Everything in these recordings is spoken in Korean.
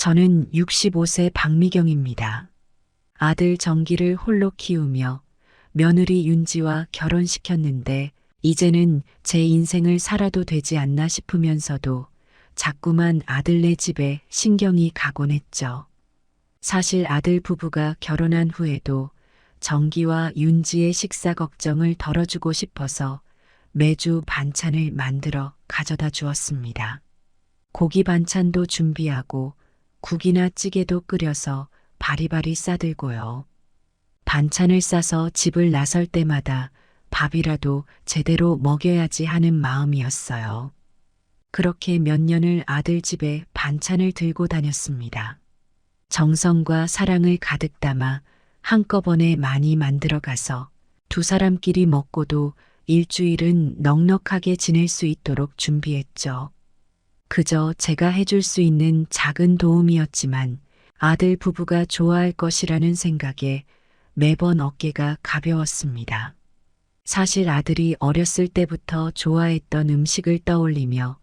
저는 65세 박미경입니다. 아들 정기를 홀로 키우며 며느리 윤지와 결혼시켰는데 이제는 제 인생을 살아도 되지 않나 싶으면서도 자꾸만 아들네 집에 신경이 가곤 했죠. 사실 아들 부부가 결혼한 후에도 정기와 윤지의 식사 걱정을 덜어주고 싶어서 매주 반찬을 만들어 가져다 주었습니다. 고기 반찬도 준비하고 국이나 찌개도 끓여서 바리바리 싸들고요. 반찬을 싸서 집을 나설 때마다 밥이라도 제대로 먹여야지 하는 마음이었어요. 그렇게 몇 년을 아들 집에 반찬을 들고 다녔습니다. 정성과 사랑을 가득 담아 한꺼번에 많이 만들어 가서 두 사람끼리 먹고도 일주일은 넉넉하게 지낼 수 있도록 준비했죠. 그저 제가 해줄 수 있는 작은 도움이었지만 아들 부부가 좋아할 것이라는 생각에 매번 어깨가 가벼웠습니다. 사실 아들이 어렸을 때부터 좋아했던 음식을 떠올리며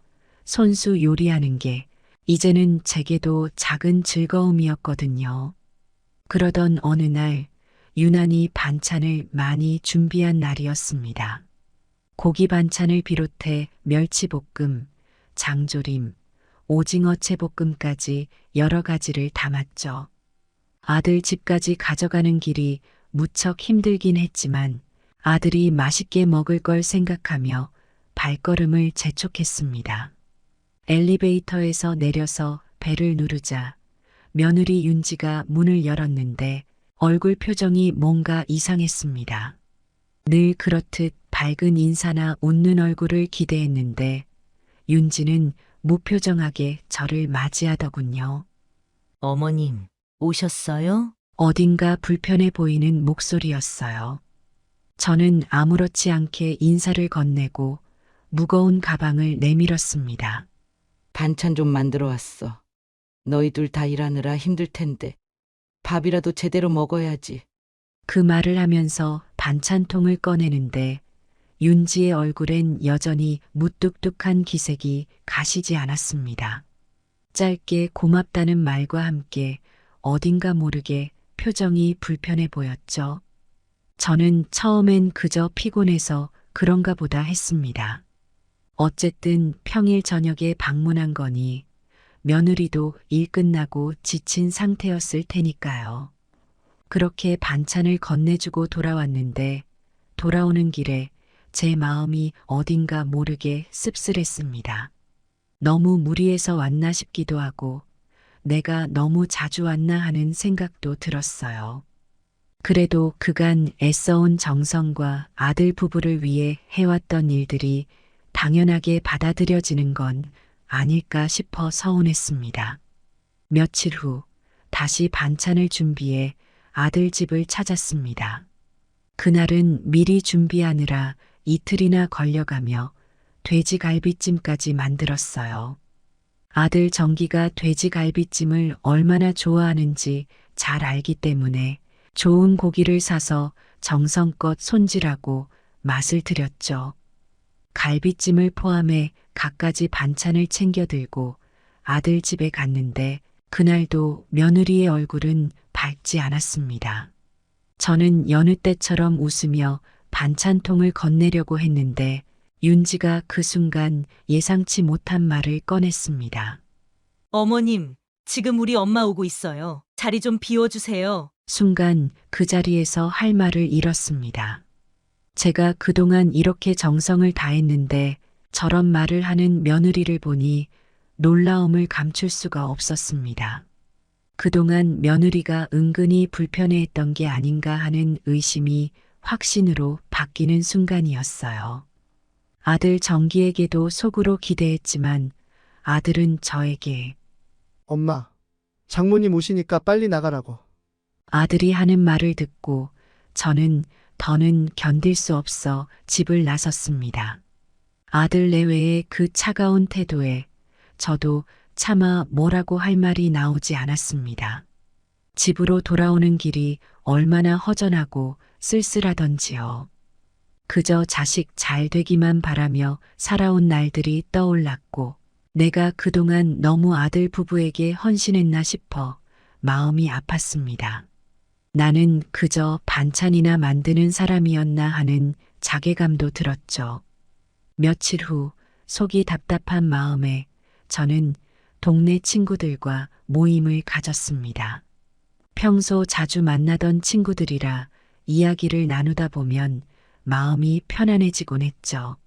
손수 요리하는 게 이제는 제게도 작은 즐거움이었거든요. 그러던 어느 날 유난히 반찬을 많이 준비한 날이었습니다. 고기 반찬을 비롯해 멸치볶음, 장조림, 오징어 채볶음까지 여러 가지를 담았죠. 아들 집까지 가져가는 길이 무척 힘들긴 했지만 아들이 맛있게 먹을 걸 생각하며 발걸음을 재촉했습니다. 엘리베이터에서 내려서 벨을 누르자 며느리 윤지가 문을 열었는데 얼굴 표정이 뭔가 이상했습니다. 늘 그렇듯 밝은 인사나 웃는 얼굴을 기대했는데 윤지는 무표정하게 저를 맞이하더군요. 어머님, 오셨어요? 어딘가 불편해 보이는 목소리였어요. 저는 아무렇지 않게 인사를 건네고 무거운 가방을 내밀었습니다. 반찬 좀 만들어 왔어. 너희들 다 일하느라 힘들 텐데 밥이라도 제대로 먹어야지. 그 말을 하면서 반찬통을 꺼내는데 윤지의 얼굴엔 여전히 무뚝뚝한 기색이 가시지 않았습니다. 짧게 고맙다는 말과 함께 어딘가 모르게 표정이 불편해 보였죠. 저는 처음엔 그저 피곤해서 그런가 보다 했습니다. 어쨌든 평일 저녁에 방문한 거니 며느리도 일 끝나고 지친 상태였을 테니까요. 그렇게 반찬을 건네주고 돌아왔는데 돌아오는 길에 제 마음이 어딘가 모르게 씁쓸했습니다. 너무 무리해서 왔나 싶기도 하고 내가 너무 자주 왔나 하는 생각도 들었어요. 그래도 그간 애써온 정성과 아들 부부를 위해 해왔던 일들이 당연하게 받아들여지는 건 아닐까 싶어 서운했습니다. 며칠 후 다시 반찬을 준비해 아들 집을 찾았습니다. 그날은 미리 준비하느라 이틀이나 걸려가며 돼지갈비찜까지 만들었어요. 아들 정기가 돼지갈비찜을 얼마나 좋아하는지 잘 알기 때문에 좋은 고기를 사서 정성껏 손질하고 맛을 들였죠. 갈비찜을 포함해 갖가지 반찬을 챙겨 들고 아들 집에 갔는데 그날도 며느리의 얼굴은 밝지 않았습니다. 저는 여느 때처럼 웃으며 반찬통을 건네려고 했는데 윤지가 그 순간 예상치 못한 말을 꺼냈습니다. 어머님, 지금 우리 엄마 오고 있어요. 자리 좀 비워주세요. 순간 그 자리에서 할 말을 잃었습니다. 제가 그동안 이렇게 정성을 다했는데 저런 말을 하는 며느리를 보니 놀라움을 감출 수가 없었습니다. 그동안 며느리가 은근히 불편해했던 게 아닌가 하는 의심이 확신으로 바뀌는 순간이었어요. 아들 정기에게도 속으로 기대했지만 아들은 저에게 엄마, 장모님 오시니까 빨리 나가라고. 아들이 하는 말을 듣고 저는 더는 견딜 수 없어 집을 나섰습니다. 아들 내외의 그 차가운 태도에 저도 차마 뭐라고 할 말이 나오지 않았습니다. 집으로 돌아오는 길이 얼마나 허전하고 쓸쓸하던지요. 그저 자식 잘 되기만 바라며 살아온 날들이 떠올랐고 내가 그동안 너무 아들 부부에게 헌신했나 싶어 마음이 아팠습니다. 나는 그저 반찬이나 만드는 사람이었나 하는 자괴감도 들었죠. 며칠 후 속이 답답한 마음에 저는 동네 친구들과 모임을 가졌습니다. 평소 자주 만나던 친구들이라 이야기를 나누다 보면 마음이 편안해지곤 했죠.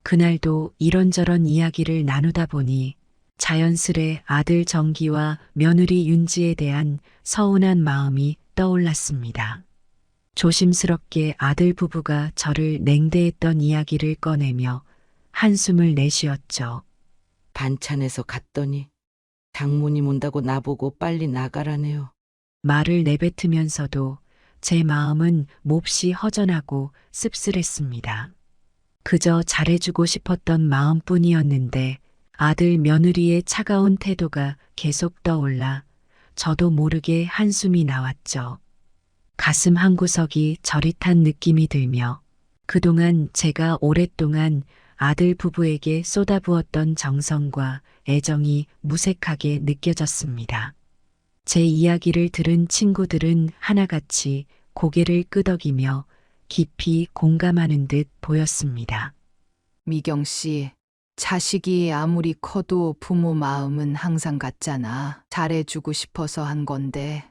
그날도 이런저런 이야기를 나누다 보니 자연스레 아들 정기와 며느리 윤지에 대한 서운한 마음이 떠올랐습니다. 조심스럽게 아들 부부가 저를 냉대했던 이야기를 꺼내며 한숨을 내쉬었죠. 반찬에서 갔더니 장모님 온다고 나보고 빨리 나가라네요. 말을 내뱉으면서도 제 마음은 몹시 허전하고 씁쓸했습니다. 그저 잘해주고 싶었던 마음뿐이었는데 아들 며느리의 차가운 태도가 계속 떠올라 저도 모르게 한숨이 나왔죠. 가슴 한구석이 저릿한 느낌이 들며 그동안 제가 오랫동안 아들 부부에게 쏟아부었던 정성과 애정이 무색하게 느껴졌습니다. 제 이야기를 들은 친구들은 하나같이 고개를 끄덕이며 깊이 공감하는 듯 보였습니다. 미경 씨, 자식이 아무리 커도 부모 마음은 항상 같잖아. 잘해주고 싶어서 한 건데,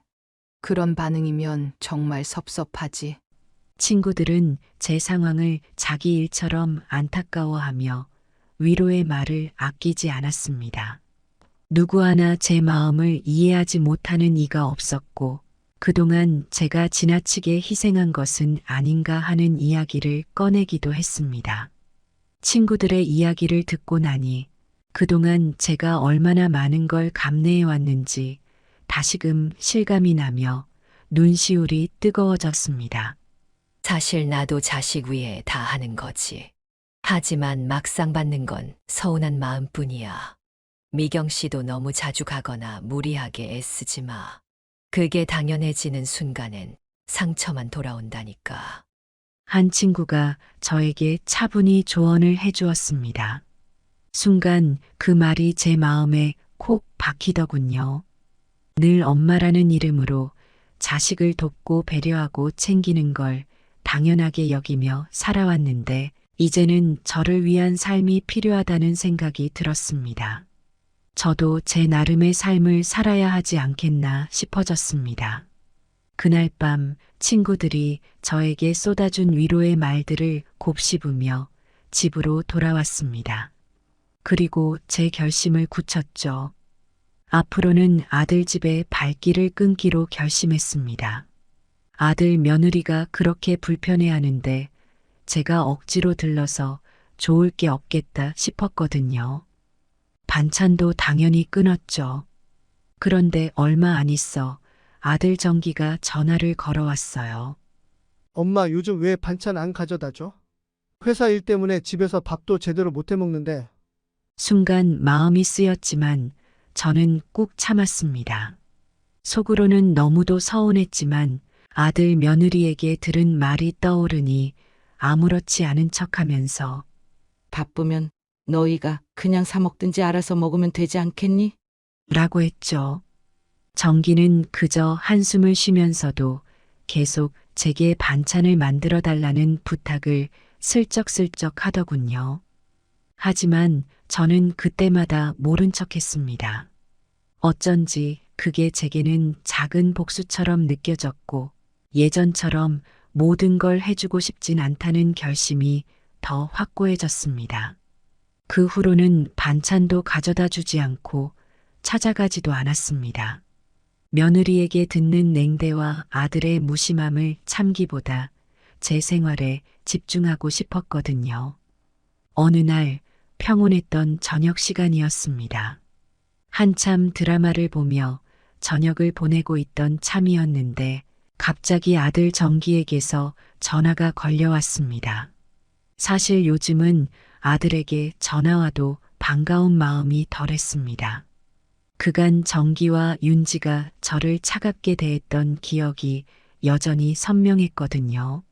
그런 반응이면 정말 섭섭하지. 친구들은 제 상황을 자기 일처럼 안타까워하며 위로의 말을 아끼지 않았습니다. 누구 하나 제 마음을 이해하지 못하는 이가 없었고 그동안 제가 지나치게 희생한 것은 아닌가 하는 이야기를 꺼내기도 했습니다. 친구들의 이야기를 듣고 나니 그동안 제가 얼마나 많은 걸 감내해 왔는지 다시금 실감이 나며 눈시울이 뜨거워졌습니다. 사실 나도 자식 위해 다 하는 거지. 하지만 막상 받는 건 서운한 마음뿐이야. 미경 씨도 너무 자주 가거나 무리하게 애쓰지 마. 그게 당연해지는 순간엔 상처만 돌아온다니까. 한 친구가 저에게 차분히 조언을 해주었습니다. 순간 그 말이 제 마음에 콕 박히더군요. 늘 엄마라는 이름으로 자식을 돕고 배려하고 챙기는 걸 당연하게 여기며 살아왔는데 이제는 저를 위한 삶이 필요하다는 생각이 들었습니다. 저도 제 나름의 삶을 살아야 하지 않겠나 싶어졌습니다. 그날 밤 친구들이 저에게 쏟아준 위로의 말들을 곱씹으며 집으로 돌아왔습니다. 그리고 제 결심을 굳혔죠. 앞으로는 아들 집에 발길을 끊기로 결심했습니다. 아들 며느리가 그렇게 불편해하는데 제가 억지로 들러서 좋을 게 없겠다 싶었거든요. 반찬도 당연히 끊었죠. 그런데 얼마 안 있어 아들 정기가 전화를 걸어왔어요. 엄마 요즘 왜 반찬 안 가져다 줘? 회사 일 때문에 집에서 밥도 제대로 못 해 먹는데. 순간 마음이 쓰였지만 저는 꾹 참았습니다. 속으로는 너무도 서운했지만 아들 며느리에게 들은 말이 떠오르니 아무렇지 않은 척하면서 바쁘면 너희가 그냥 사 먹든지 알아서 먹으면 되지 않겠니? 라고 했죠. 정기는 그저 한숨을 쉬면서도 계속 제게 반찬을 만들어 달라는 부탁을 슬쩍슬쩍 하더군요. 하지만 저는 그때마다 모른 척했습니다. 어쩐지 그게 제게는 작은 복수처럼 느껴졌고 예전처럼 모든 걸 해주고 싶진 않다는 결심이 더 확고해졌습니다. 그 후로는 반찬도 가져다 주지 않고 찾아가지도 않았습니다. 며느리에게 듣는 냉대와 아들의 무심함을 참기보다 제 생활에 집중하고 싶었거든요. 어느 날 평온했던 저녁 시간이었습니다. 한참 드라마를 보며 저녁을 보내고 있던 참이었는데 갑자기 아들 정기에게서 전화가 걸려왔습니다. 사실 요즘은 아들에게 전화와도 반가운 마음이 덜했습니다. 그간 정기와 윤지가 저를 차갑게 대했던 기억이 여전히 선명했거든요.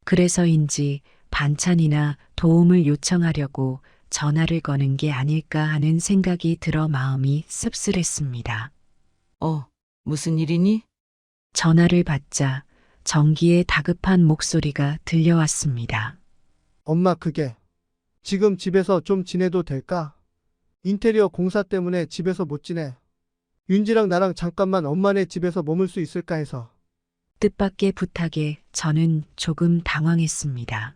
그래서인지 반찬이나 도움을 요청하려고 전화를 거는 게 아닐까 하는 생각이 들어 마음이 씁쓸했습니다. 무슨 일이니? 전화를 받자 정기의 다급한 목소리가 들려왔습니다. 엄마, 그게 지금 집에서 좀 지내도 될까? 인테리어 공사 때문에 집에서 못 지내. 윤지랑 나랑 잠깐만 엄마네 집에서 머물 수 있을까 해서. 뜻밖의 부탁에 저는 조금 당황했습니다.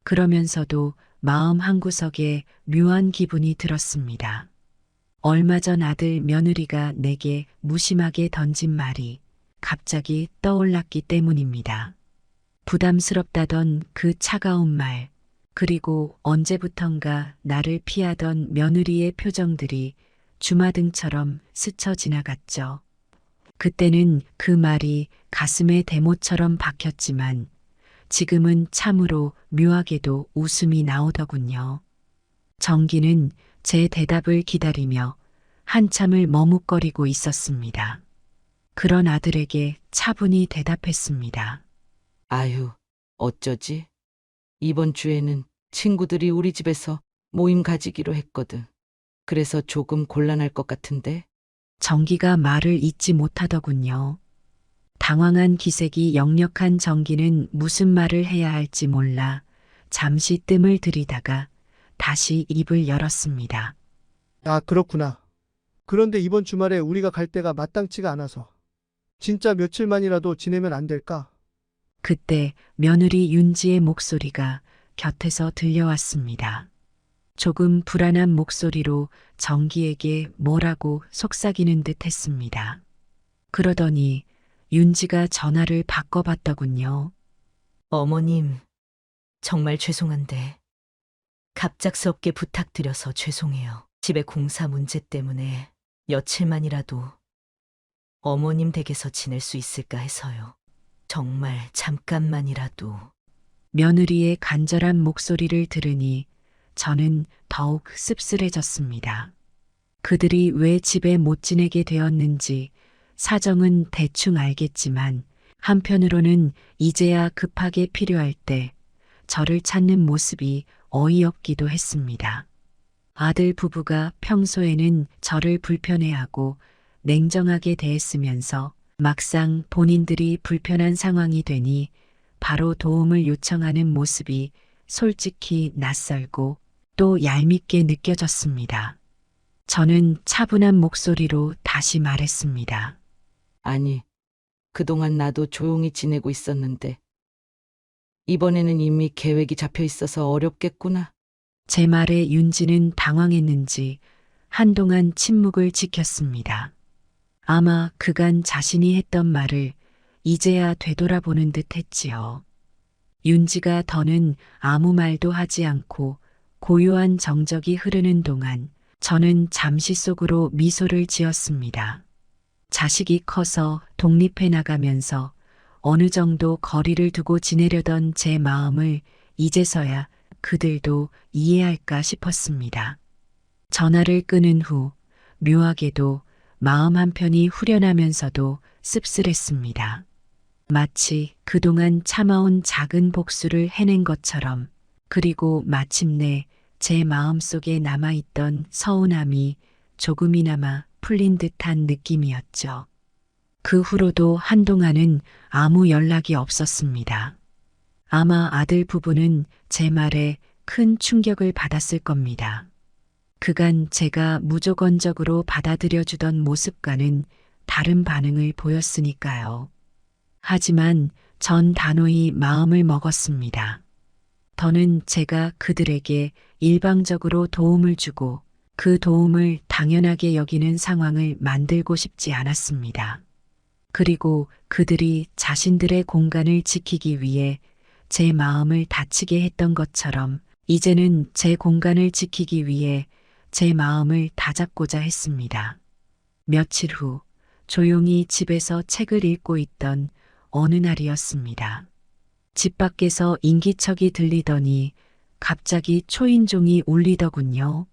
그러면서도 마음 한구석에 묘한 기분이 들었습니다. 얼마 전 아들 며느리가 내게 무심하게 던진 말이 갑자기 떠올랐기 때문입니다. 부담스럽다던 그 차가운 말, 그리고 언제부턴가 나를 피하던 며느리의 표정들이 주마등처럼 스쳐 지나갔죠. 그때는 그 말이 가슴에 대못처럼 박혔지만 지금은 참으로 묘하게도 웃음이 나오더군요. 정기는 제 대답을 기다리며 한참을 머뭇거리고 있었습니다. 그런 아들에게 차분히 대답했습니다. 아유, 어쩌지? 이번 주에는 친구들이 우리 집에서 모임 가지기로 했거든. 그래서 조금 곤란할 것 같은데. 정기가 말을 잇지 못하더군요. 당황한 기색이 역력한 정기는 무슨 말을 해야 할지 몰라 잠시 뜸을 들이다가 다시 입을 열었습니다. 아, 그렇구나. 그런데 이번 주말에 우리가 갈 데가 마땅치가 않아서. 진짜 며칠만이라도 지내면 안 될까? 그때 며느리 윤지의 목소리가 곁에서 들려왔습니다. 조금 불안한 목소리로 정기에게 뭐라고 속삭이는 듯 했습니다. 그러더니 윤지가 전화를 바꿔봤더군요. 어머님, 정말 죄송한데 갑작스럽게 부탁드려서 죄송해요. 집에 공사 문제 때문에 며칠만이라도 어머님 댁에서 지낼 수 있을까 해서요. 정말 잠깐만이라도. 며느리의 간절한 목소리를 들으니 저는 더욱 씁쓸해졌습니다. 그들이 왜 집에 못 지내게 되었는지 사정은 대충 알겠지만 한편으로는 이제야 급하게 필요할 때 저를 찾는 모습이 어이없기도 했습니다. 아들 부부가 평소에는 저를 불편해하고 냉정하게 대했으면서 막상 본인들이 불편한 상황이 되니 바로 도움을 요청하는 모습이 솔직히 낯설고 또 얄밉게 느껴졌습니다. 저는 차분한 목소리로 다시 말했습니다. 아니, 그동안 나도 조용히 지내고 있었는데 이번에는 이미 계획이 잡혀 있어서 어렵겠구나. 제 말에 윤지는 당황했는지 한동안 침묵을 지켰습니다. 아마 그간 자신이 했던 말을 이제야 되돌아보는 듯 했지요. 윤지가 더는 아무 말도 하지 않고 고요한 정적이 흐르는 동안 저는 잠시 속으로 미소를 지었습니다. 자식이 커서 독립해 나가면서 어느 정도 거리를 두고 지내려던 제 마음을 이제서야 그들도 이해할까 싶었습니다. 전화를 끊은 후 묘하게도 마음 한편이 후련하면서도 씁쓸했습니다. 마치 그동안 참아온 작은 복수를 해낸 것처럼, 그리고 마침내 제 마음속에 남아있던 서운함이 조금이나마 풀린 듯한 느낌이었죠. 그 후로도 한동안은 아무 연락이 없었습니다. 아마 아들 부부는 제 말에 큰 충격을 받았을 겁니다. 그간 제가 무조건적으로 받아들여주던 모습과는 다른 반응을 보였으니까요. 하지만 전 단호히 마음을 먹었습니다. 더는 제가 그들에게 일방적으로 도움을 주고 그 도움을 당연하게 여기는 상황을 만들고 싶지 않았습니다. 그리고 그들이 자신들의 공간을 지키기 위해 제 마음을 다치게 했던 것처럼 이제는 제 공간을 지키기 위해 제 마음을 다잡고자 했습니다. 며칠 후 조용히 집에서 책을 읽고 있던 어느 날이었습니다. 집 밖에서 인기척이 들리더니 갑자기 초인종이 울리더군요.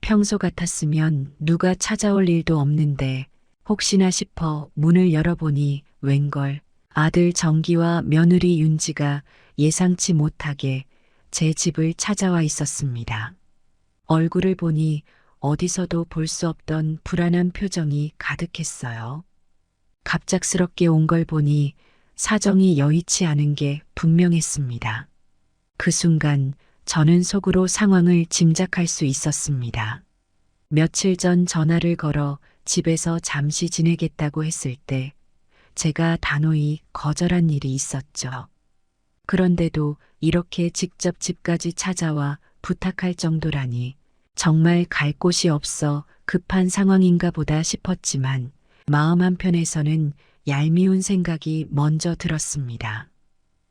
평소 같았으면 누가 찾아올 일도 없는데 혹시나 싶어 문을 열어보니 웬걸 아들 정기와 며느리 윤지가 예상치 못하게 제 집을 찾아와 있었습니다. 얼굴을 보니 어디서도 볼 수 없던 불안한 표정이 가득했어요. 갑작스럽게 온 걸 보니 사정이 여의치 않은 게 분명했습니다. 그 순간 저는 속으로 상황을 짐작할 수 있었습니다. 며칠 전 전화를 걸어 집에서 잠시 지내겠다고 했을 때 제가 단호히 거절한 일이 있었죠. 그런데도 이렇게 직접 집까지 찾아와 부탁할 정도라니 정말 갈 곳이 없어 급한 상황인가 보다 싶었지만 마음 한편에서는 얄미운 생각이 먼저 들었습니다.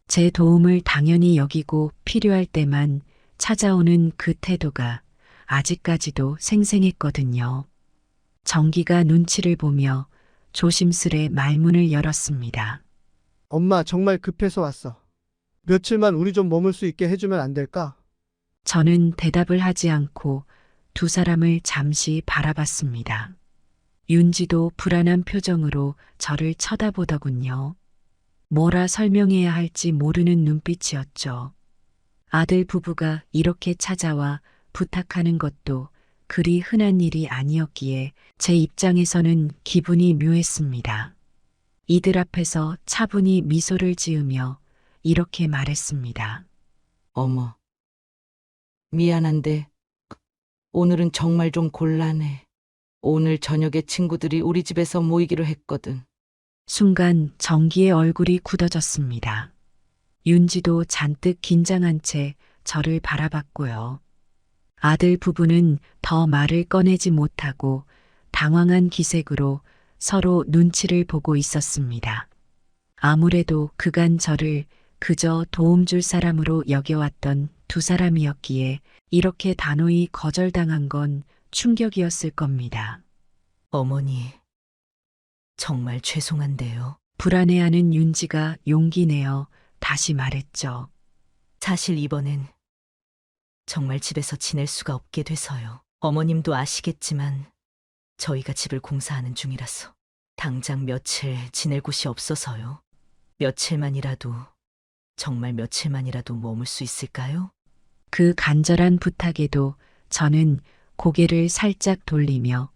제 도움을 당연히 여기고 필요할 때만 찾아오는 그 태도가 아직까지도 생생했거든요. 정기가 눈치를 보며 조심스레 말문을 열었습니다. 엄마 정말 급해서 왔어. 며칠만 우리 좀 머물 수 있게 해주면 안 될까? 저는 대답을 하지 않고 두 사람을 잠시 바라봤습니다. 윤지도 불안한 표정으로 저를 쳐다보더군요. 뭐라 설명해야 할지 모르는 눈빛이었죠. 아들 부부가 이렇게 찾아와 부탁하는 것도 그리 흔한 일이 아니었기에 제 입장에서는 기분이 묘했습니다. 이들 앞에서 차분히 미소를 지으며 이렇게 말했습니다. 어머, 미안한데 오늘은 정말 좀 곤란해. 오늘 저녁에 친구들이 우리 집에서 모이기로 했거든. 순간 정기의 얼굴이 굳어졌습니다. 윤지도 잔뜩 긴장한 채 저를 바라봤고요. 아들 부부는 더 말을 꺼내지 못하고 당황한 기색으로 서로 눈치를 보고 있었습니다. 아무래도 그간 저를 그저 도움 줄 사람으로 여겨왔던 두 사람이었기에 이렇게 단호히 거절당한 건 충격이었을 겁니다. 어머니, 정말 죄송한데요. 불안해하는 윤지가 용기 내어 다시 말했죠. 사실 이번엔 정말 집에서 지낼 수가 없게 돼서요. 어머님도 아시겠지만 저희가 집을 공사하는 중이라서 당장 며칠 지낼 곳이 없어서요. 며칠만이라도, 정말 며칠만이라도 머물 수 있을까요? 그 간절한 부탁에도 저는 고개를 살짝 돌리며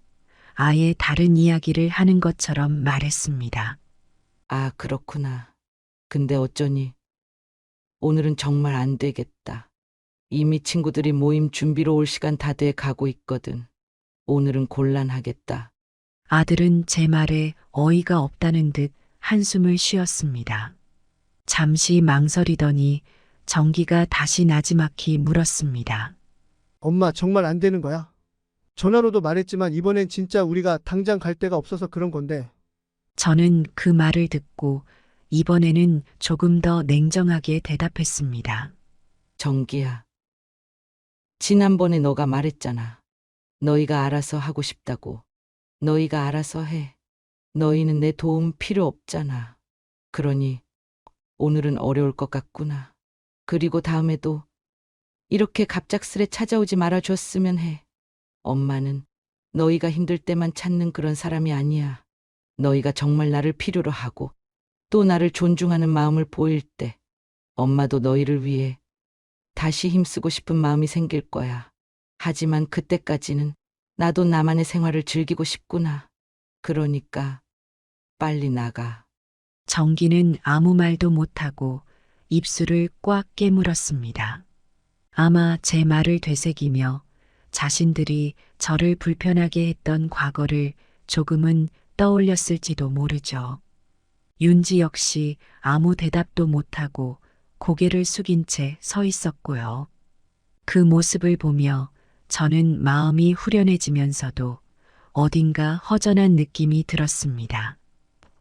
아예 다른 이야기를 하는 것처럼 말했습니다. 아, 그렇구나. 근데 어쩌니? 오늘은 정말 안 되겠다. 이미 친구들이 모임 준비로 올 시간 다 돼 가고 있거든. 오늘은 곤란하겠다. 아들은 제 말에 어이가 없다는 듯 한숨을 쉬었습니다. 잠시 망설이더니 정기가 다시 나지막히 물었습니다. 엄마 정말 안 되는 거야? 전화로도 말했지만 이번엔 진짜 우리가 당장 갈 데가 없어서 그런 건데. 저는 그 말을 듣고 이번에는 조금 더 냉정하게 대답했습니다. 정기야. 지난번에 너가 말했잖아. 너희가 알아서 하고 싶다고. 너희가 알아서 해. 너희는 내 도움 필요 없잖아. 그러니 오늘은 어려울 것 같구나. 그리고 다음에도 이렇게 갑작스레 찾아오지 말아줬으면 해. 엄마는 너희가 힘들 때만 찾는 그런 사람이 아니야. 너희가 정말 나를 필요로 하고 또 나를 존중하는 마음을 보일 때 엄마도 너희를 위해 다시 힘쓰고 싶은 마음이 생길 거야. 하지만 그때까지는 나도 나만의 생활을 즐기고 싶구나. 그러니까 빨리 나가. 정기는 아무 말도 못하고 입술을 꽉 깨물었습니다. 아마 제 말을 되새기며 자신들이 저를 불편하게 했던 과거를 조금은 떠올렸을지도 모르죠. 윤지 역시 아무 대답도 못하고 고개를 숙인 채 서 있었고요. 그 모습을 보며 저는 마음이 후련해지면서도 어딘가 허전한 느낌이 들었습니다.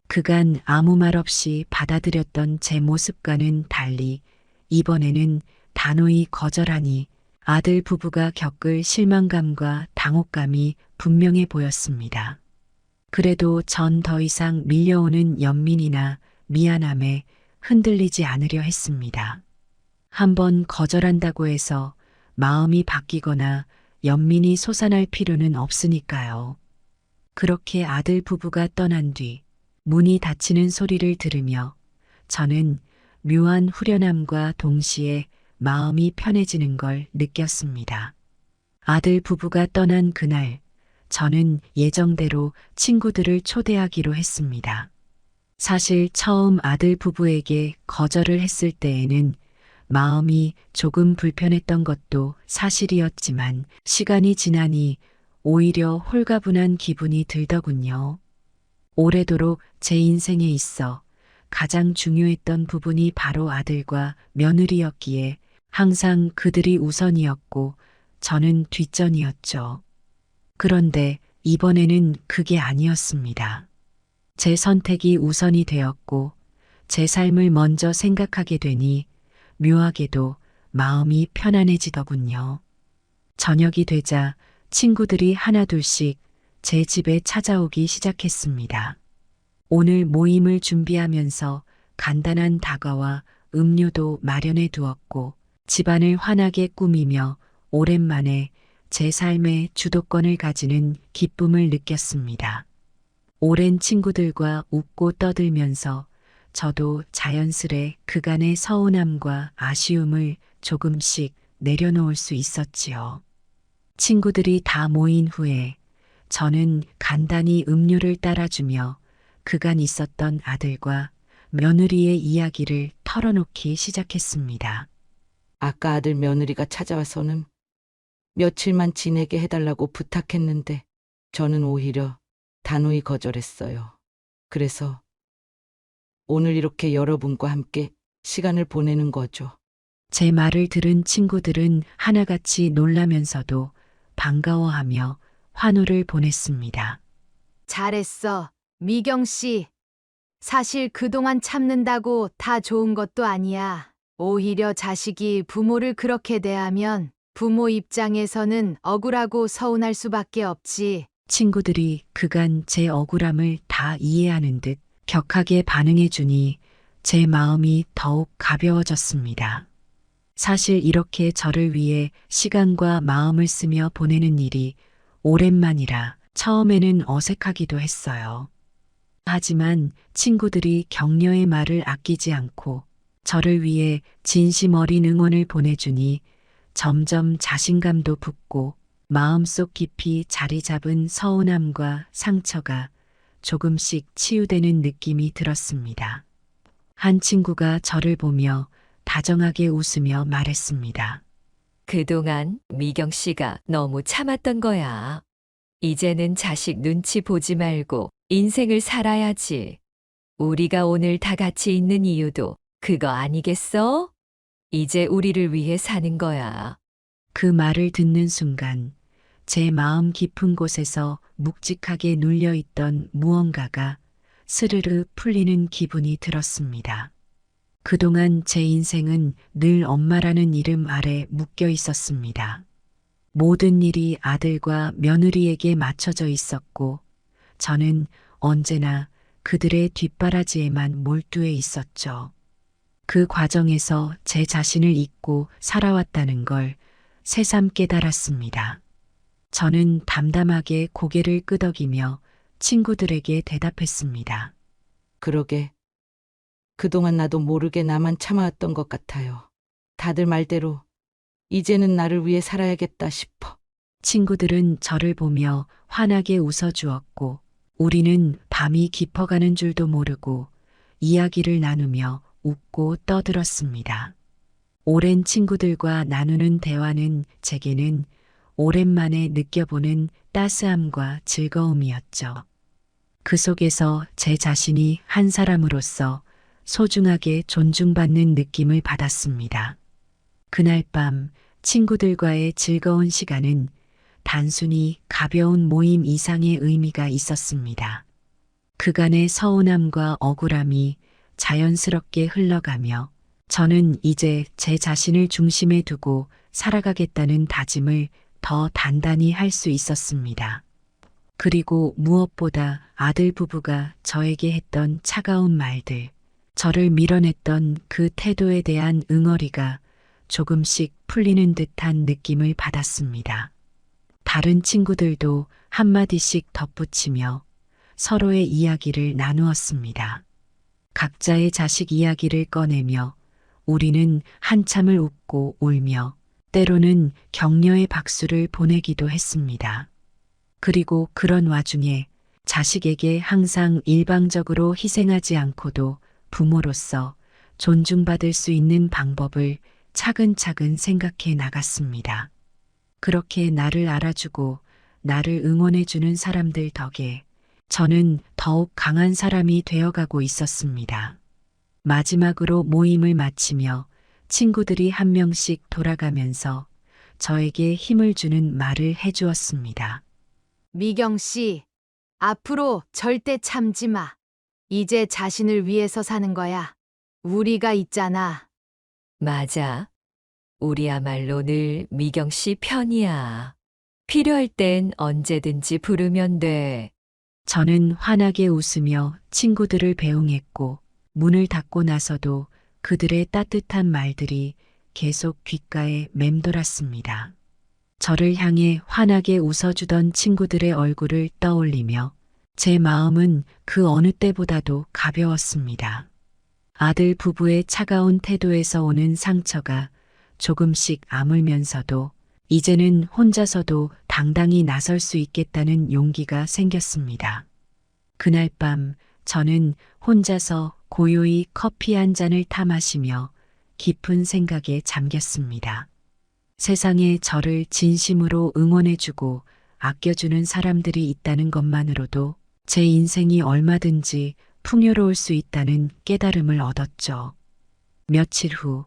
그간 아무 말 없이 받아들였던 제 모습과는 달리 이번에는 단호히 거절하니 아들 부부가 겪을 실망감과 당혹감이 분명해 보였습니다. 그래도 전 더 이상 밀려오는 연민이나 미안함에 흔들리지 않으려 했습니다. 한번 거절한다고 해서 마음이 바뀌거나 연민이 솟아날 필요는 없으니까요. 그렇게 아들 부부가 떠난 뒤 문이 닫히는 소리를 들으며 저는 묘한 후련함과 동시에 마음이 편해지는 걸 느꼈습니다. 아들 부부가 떠난 그날, 저는 예정대로 친구들을 초대하기로 했습니다. 사실 처음 아들 부부에게 거절을 했을 때에는 마음이 조금 불편했던 것도 사실이었지만 시간이 지나니 오히려 홀가분한 기분이 들더군요. 오래도록 제 인생에 있어 가장 중요했던 부분이 바로 아들과 며느리였기에 항상 그들이 우선이었고 저는 뒷전이었죠. 그런데 이번에는 그게 아니었습니다. 제 선택이 우선이 되었고 제 삶을 먼저 생각하게 되니 묘하게도 마음이 편안해지더군요. 저녁이 되자 친구들이 하나둘씩 제 집에 찾아오기 시작했습니다. 오늘 모임을 준비하면서 간단한 다과와 음료도 마련해 두었고 집안을 환하게 꾸미며 오랜만에 제 삶의 주도권을 가지는 기쁨을 느꼈습니다. 오랜 친구들과 웃고 떠들면서 저도 자연스레 그간의 서운함과 아쉬움을 조금씩 내려놓을 수 있었지요. 친구들이 다 모인 후에 저는 간단히 음료를 따라주며 그간 있었던 아들과 며느리의 이야기를 털어놓기 시작했습니다. 아까 아들 며느리가 찾아와서는 며칠만 지내게 해달라고 부탁했는데 저는 오히려 단호히 거절했어요. 그래서 오늘 이렇게 여러분과 함께 시간을 보내는 거죠. 제 말을 들은 친구들은 하나같이 놀라면서도 반가워하며 환호를 보냈습니다. 잘했어, 미경 씨. 사실 그동안 참는다고 다 좋은 것도 아니야. 오히려 자식이 부모를 그렇게 대하면 부모 입장에서는 억울하고 서운할 수밖에 없지. 친구들이 그간 제 억울함을 다 이해하는 듯 격하게 반응해주니 제 마음이 더욱 가벼워졌습니다. 사실 이렇게 저를 위해 시간과 마음을 쓰며 보내는 일이 오랜만이라 처음에는 어색하기도 했어요. 하지만 친구들이 격려의 말을 아끼지 않고 저를 위해 진심 어린 응원을 보내주니 점점 자신감도 붙고 마음속 깊이 자리 잡은 서운함과 상처가 조금씩 치유되는 느낌이 들었습니다. 한 친구가 저를 보며 다정하게 웃으며 말했습니다. 그동안 미경 씨가 너무 참았던 거야. 이제는 자식 눈치 보지 말고 인생을 살아야지. 우리가 오늘 다 같이 있는 이유도 그거 아니겠어? 이제 우리를 위해 사는 거야. 그 말을 듣는 순간 제 마음 깊은 곳에서 묵직하게 눌려있던 무언가가 스르르 풀리는 기분이 들었습니다. 그동안 제 인생은 늘 엄마라는 이름 아래 묶여 있었습니다. 모든 일이 아들과 며느리에게 맞춰져 있었고 저는 언제나 그들의 뒷바라지에만 몰두해 있었죠. 그 과정에서 제 자신을 잊고 살아왔다는 걸 새삼 깨달았습니다. 저는 담담하게 고개를 끄덕이며 친구들에게 대답했습니다. 그러게. 그동안 나도 모르게 나만 참아왔던 것 같아요. 다들 말대로 이제는 나를 위해 살아야겠다 싶어. 친구들은 저를 보며 환하게 웃어주었고 우리는 밤이 깊어가는 줄도 모르고 이야기를 나누며 웃고 떠들었습니다. 오랜 친구들과 나누는 대화는 제게는 오랜만에 느껴보는 따스함과 즐거움이었죠. 그 속에서 제 자신이 한 사람으로서 소중하게 존중받는 느낌을 받았습니다. 그날 밤 친구들과의 즐거운 시간은 단순히 가벼운 모임 이상의 의미가 있었습니다. 그간의 서운함과 억울함이 자연스럽게 흘러가며 저는 이제 제 자신을 중심에 두고 살아가겠다는 다짐을 더 단단히 할 수 있었습니다. 그리고 무엇보다 아들 부부가 저에게 했던 차가운 말들, 저를 밀어냈던 그 태도에 대한 응어리가 조금씩 풀리는 듯한 느낌을 받았습니다. 다른 친구들도 한마디씩 덧붙이며 서로의 이야기를 나누었습니다. 각자의 자식 이야기를 꺼내며 우리는 한참을 웃고 울며 때로는 격려의 박수를 보내기도 했습니다. 그리고 그런 와중에 자식에게 항상 일방적으로 희생하지 않고도 부모로서 존중받을 수 있는 방법을 차근차근 생각해 나갔습니다. 그렇게 나를 알아주고 나를 응원해주는 사람들 덕에 저는 더욱 강한 사람이 되어가고 있었습니다. 마지막으로 모임을 마치며 친구들이 한 명씩 돌아가면서 저에게 힘을 주는 말을 해주었습니다. 미경 씨, 앞으로 절대 참지 마. 이제 자신을 위해서 사는 거야. 우리가 있잖아. 맞아. 우리야말로 늘 미경 씨 편이야. 필요할 땐 언제든지 부르면 돼. 저는 환하게 웃으며 친구들을 배웅했고 문을 닫고 나서도 그들의 따뜻한 말들이 계속 귓가에 맴돌았습니다. 저를 향해 환하게 웃어주던 친구들의 얼굴을 떠올리며 제 마음은 그 어느 때보다도 가벼웠습니다. 아들 부부의 차가운 태도에서 오는 상처가 조금씩 아물면서도 이제는 혼자서도 당당히 나설 수 있겠다는 용기가 생겼습니다. 그날 밤 저는 혼자서 고요히 커피 한 잔을 타 마시며 깊은 생각에 잠겼습니다. 세상에 저를 진심으로 응원해주고 아껴주는 사람들이 있다는 것만으로도 제 인생이 얼마든지 풍요로울 수 있다는 깨달음을 얻었죠. 며칠 후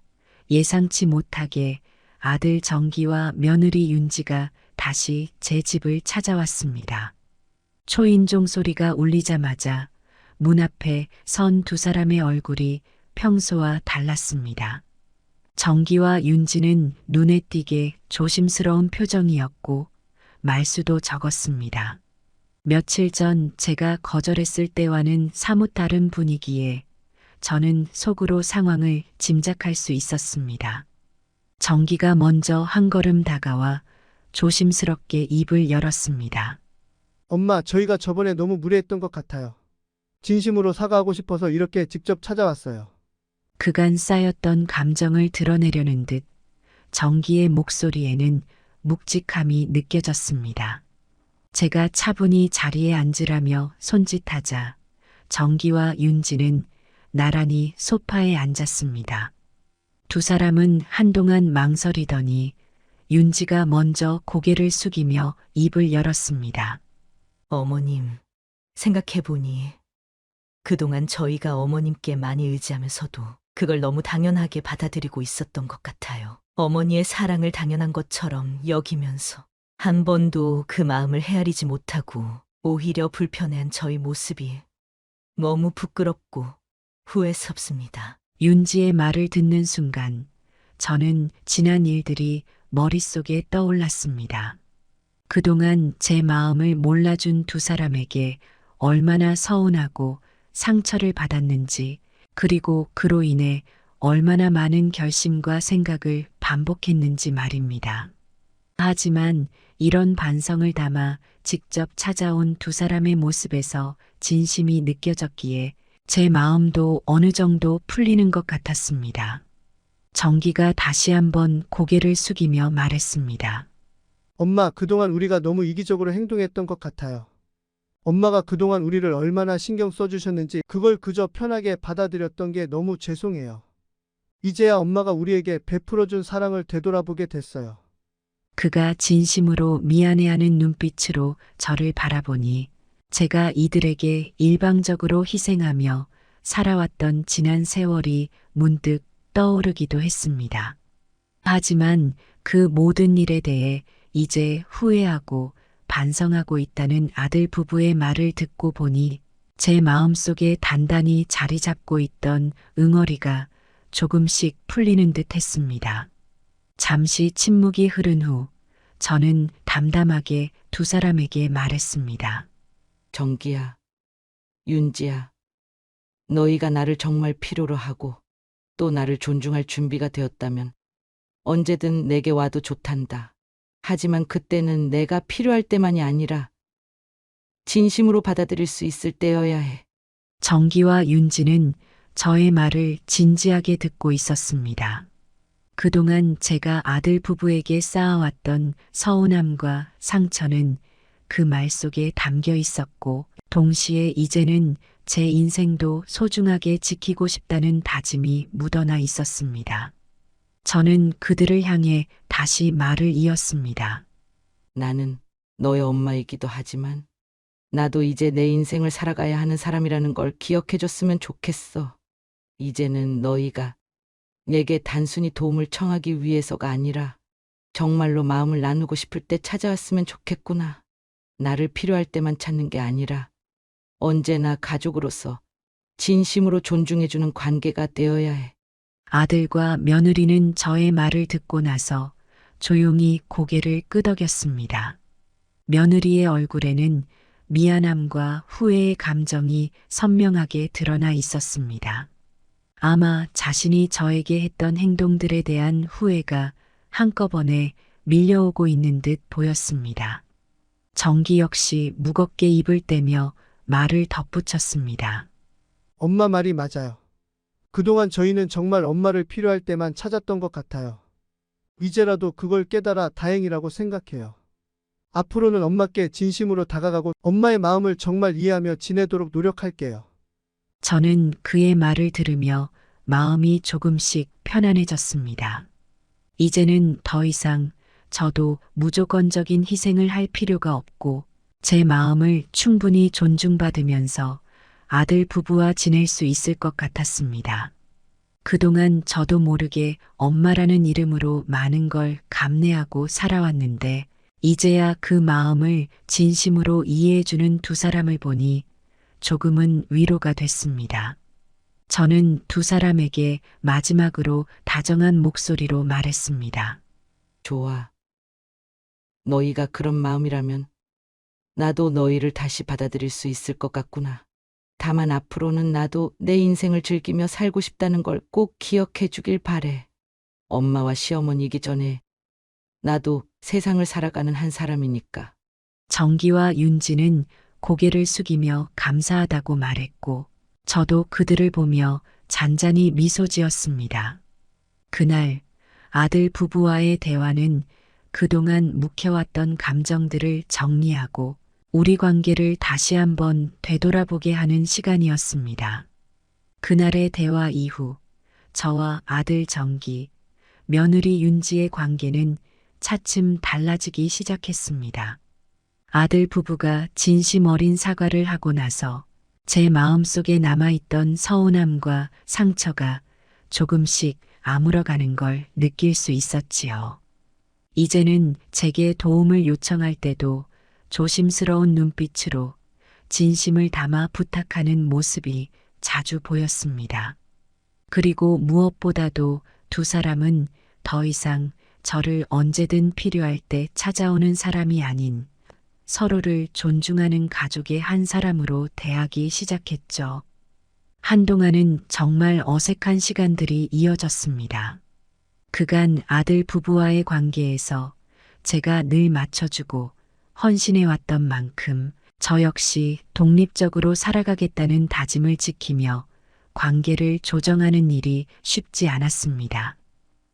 예상치 못하게 아들 정기와 며느리 윤지가 다시 제 집을 찾아왔습니다. 초인종 소리가 울리자마자 문 앞에 선 두 사람의 얼굴이 평소와 달랐습니다. 정기와 윤지는 눈에 띄게 조심스러운 표정이었고 말수도 적었습니다. 며칠 전 제가 거절했을 때와는 사뭇 다른 분위기에 저는 속으로 상황을 짐작할 수 있었습니다. 정기가 먼저 한 걸음 다가와 조심스럽게 입을 열었습니다. 엄마, 저희가 저번에 너무 무례했던 것 같아요. 진심으로 사과하고 싶어서 이렇게 직접 찾아왔어요. 그간 쌓였던 감정을 드러내려는 듯 정기의 목소리에는 묵직함이 느껴졌습니다. 제가 차분히 자리에 앉으라며 손짓하자 정기와 윤지는 나란히 소파에 앉았습니다. 두 사람은 한동안 망설이더니 윤지가 먼저 고개를 숙이며 입을 열었습니다. 어머님, 생각해보니 그동안 저희가 어머님께 많이 의지하면서도 그걸 너무 당연하게 받아들이고 있었던 것 같아요. 어머니의 사랑을 당연한 것처럼 여기면서 한 번도 그 마음을 헤아리지 못하고 오히려 불편해한 저희 모습이 너무 부끄럽고 후회스럽습니다. 윤지의 말을 듣는 순간 저는 지난 일들이 머릿속에 떠올랐습니다. 그동안 제 마음을 몰라준 두 사람에게 얼마나 서운하고 상처를 받았는지, 그리고 그로 인해 얼마나 많은 결심과 생각을 반복했는지 말입니다. 하지만 이런 반성을 담아 직접 찾아온 두 사람의 모습에서 진심이 느껴졌기에 제 마음도 어느 정도 풀리는 것 같았습니다. 정기가 다시 한번 고개를 숙이며 말했습니다. 엄마, 그동안 우리가 너무 이기적으로 행동했던 것 같아요. 엄마가 그동안 우리를 얼마나 신경 써주셨는지 그걸 그저 편하게 받아들였던 게 너무 죄송해요. 이제야 엄마가 우리에게 베풀어준 사랑을 되돌아보게 됐어요. 그가 진심으로 미안해하는 눈빛으로 저를 바라보니 제가 이들에게 일방적으로 희생하며 살아왔던 지난 세월이 문득 떠오르기도 했습니다. 하지만 그 모든 일에 대해 이제 후회하고 반성하고 있다는 아들 부부의 말을 듣고 보니 제 마음속에 단단히 자리 잡고 있던 응어리가 조금씩 풀리는 듯 했습니다. 잠시 침묵이 흐른 후 저는 담담하게 두 사람에게 말했습니다. 정기야, 윤지야, 너희가 나를 정말 필요로 하고 또 나를 존중할 준비가 되었다면 언제든 내게 와도 좋단다. 하지만 그때는 내가 필요할 때만이 아니라 진심으로 받아들일 수 있을 때여야 해. 정기와 윤지는 저의 말을 진지하게 듣고 있었습니다. 그동안 제가 아들 부부에게 쌓아왔던 서운함과 상처는 그 말 속에 담겨 있었고, 동시에 이제는 제 인생도 소중하게 지키고 싶다는 다짐이 묻어나 있었습니다. 저는 그들을 향해 다시 말을 이었습니다. 나는 너의 엄마이기도 하지만 나도 이제 내 인생을 살아가야 하는 사람이라는 걸 기억해줬으면 좋겠어. 이제는 너희가 내게 단순히 도움을 청하기 위해서가 아니라 정말로 마음을 나누고 싶을 때 찾아왔으면 좋겠구나. 나를 필요할 때만 찾는 게 아니라 언제나 가족으로서 진심으로 존중해주는 관계가 되어야 해. 아들과 며느리는 저의 말을 듣고 나서 조용히 고개를 끄덕였습니다. 며느리의 얼굴에는 미안함과 후회의 감정이 선명하게 드러나 있었습니다. 아마 자신이 저에게 했던 행동들에 대한 후회가 한꺼번에 밀려오고 있는 듯 보였습니다. 정기 역시 무겁게 입을 떼며 말을 덧붙였습니다. 엄마 말이 맞아요. 그동안 저희는 정말 엄마를 필요할 때만 찾았던 것 같아요. 이제라도 그걸 깨달아 다행이라고 생각해요. 앞으로는 엄마께 진심으로 다가가고 엄마의 마음을 정말 이해하며 지내도록 노력할게요. 저는 그의 말을 들으며 마음이 조금씩 편안해졌습니다. 이제는 더 이상 저도 무조건적인 희생을 할 필요가 없고 제 마음을 충분히 존중받으면서 아들 부부와 지낼 수 있을 것 같았습니다. 그동안 저도 모르게 엄마라는 이름으로 많은 걸 감내하고 살아왔는데 이제야 그 마음을 진심으로 이해해주는 두 사람을 보니 조금은 위로가 됐습니다. 저는 두 사람에게 마지막으로 다정한 목소리로 말했습니다. 좋아. 너희가 그런 마음이라면 나도 너희를 다시 받아들일 수 있을 것 같구나. 다만 앞으로는 나도 내 인생을 즐기며 살고 싶다는 걸 꼭 기억해 주길 바래. 엄마와 시어머니이기 전에 나도 세상을 살아가는 한 사람이니까. 정기와 윤지는 고개를 숙이며 감사하다고 말했고 저도 그들을 보며 잔잔히 미소 지었습니다. 그날 아들 부부와의 대화는 그동안 묵혀왔던 감정들을 정리하고 우리 관계를 다시 한번 되돌아보게 하는 시간이었습니다. 그날의 대화 이후 저와 아들 정기, 며느리 윤지의 관계는 차츰 달라지기 시작했습니다. 아들 부부가 진심 어린 사과를 하고 나서 제 마음속에 남아있던 서운함과 상처가 조금씩 아물어가는 걸 느낄 수 있었지요. 이제는 제게 도움을 요청할 때도 조심스러운 눈빛으로 진심을 담아 부탁하는 모습이 자주 보였습니다. 그리고 무엇보다도 두 사람은 더 이상 저를 언제든 필요할 때 찾아오는 사람이 아닌 서로를 존중하는 가족의 한 사람으로 대하기 시작했죠. 한동안은 정말 어색한 시간들이 이어졌습니다. 그간 아들 부부와의 관계에서 제가 늘 맞춰주고 헌신해왔던 만큼 저 역시 독립적으로 살아가겠다는 다짐을 지키며 관계를 조정하는 일이 쉽지 않았습니다.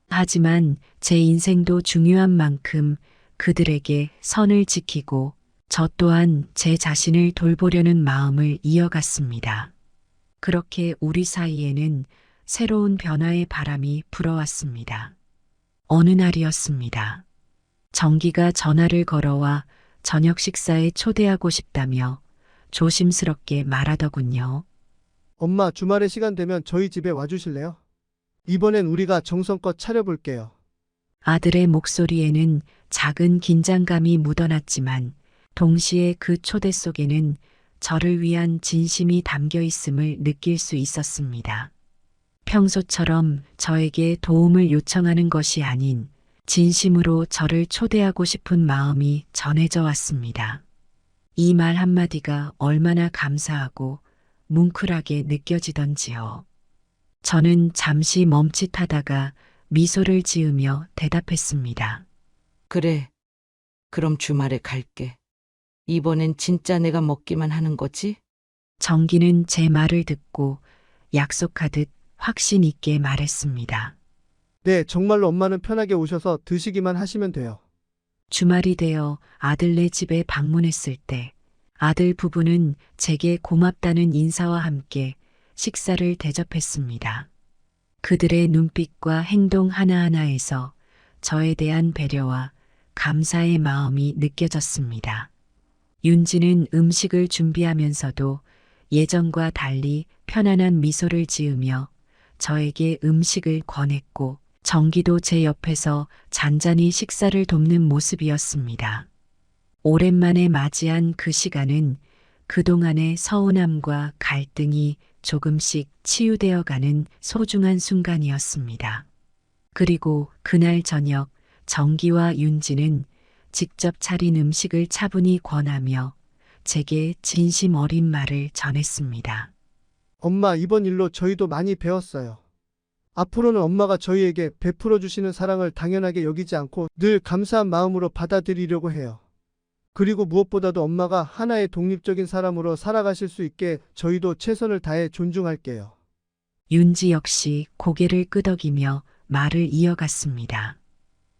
하지만 제 인생도 중요한 만큼 그들에게 선을 지키고 저 또한 제 자신을 돌보려는 마음을 이어갔습니다. 그렇게 우리 사이에는 새로운 변화의 바람이 불어왔습니다. 어느 날이었습니다. 정기가 전화를 걸어와 저녁 식사에 초대하고 싶다며 조심스럽게 말하더군요. 엄마 주말에 시간 되면 저희 집에 와주실래요? 이번엔 우리가 정성껏 차려볼게요. 아들의 목소리에는 작은 긴장감이 묻어났지만 동시에 그 초대 속에는 저를 위한 진심이 담겨 있음을 느낄 수 있었습니다. 평소처럼 저에게 도움을 요청하는 것이 아닌 진심으로 저를 초대하고 싶은 마음이 전해져 왔습니다. 이 말 한마디가 얼마나 감사하고 뭉클하게 느껴지던지요. 저는 잠시 멈칫하다가 미소를 지으며 대답했습니다. 그래. 그럼 주말에 갈게. 이번엔 진짜 내가 먹기만 하는 거지? 정기는 제 말을 듣고 약속하듯 확신 있게 말했습니다. 네, 정말로 엄마는 편하게 오셔서 드시기만 하시면 돼요. 주말이 되어 아들네 집에 방문했을 때 아들 부부는 제게 고맙다는 인사와 함께 식사를 대접했습니다. 그들의 눈빛과 행동 하나하나에서 저에 대한 배려와 감사의 마음이 느껴졌습니다. 윤지는 음식을 준비하면서도 예전과 달리 편안한 미소를 지으며 저에게 음식을 권했고 정기도 제 옆에서 잔잔히 식사를 돕는 모습이었습니다. 오랜만에 맞이한 그 시간은 그동안의 서운함과 갈등이 조금씩 치유되어 가는 소중한 순간이었습니다. 그리고 그날 저녁 정기와 윤지는 직접 차린 음식을 차분히 권하며 제게 진심 어린 말을 전했습니다. 엄마, 이번 일로 저희도 많이 배웠어요. 앞으로는 엄마가 저희에게 베풀어 주시는 사랑을 당연하게 여기지 않고 늘 감사한 마음으로 받아들이려고 해요. 그리고 무엇보다도 엄마가 하나의 독립적인 사람으로 살아가실 수 있게 저희도 최선을 다해 존중할게요. 윤지 역시 고개를 끄덕이며 말을 이어갔습니다.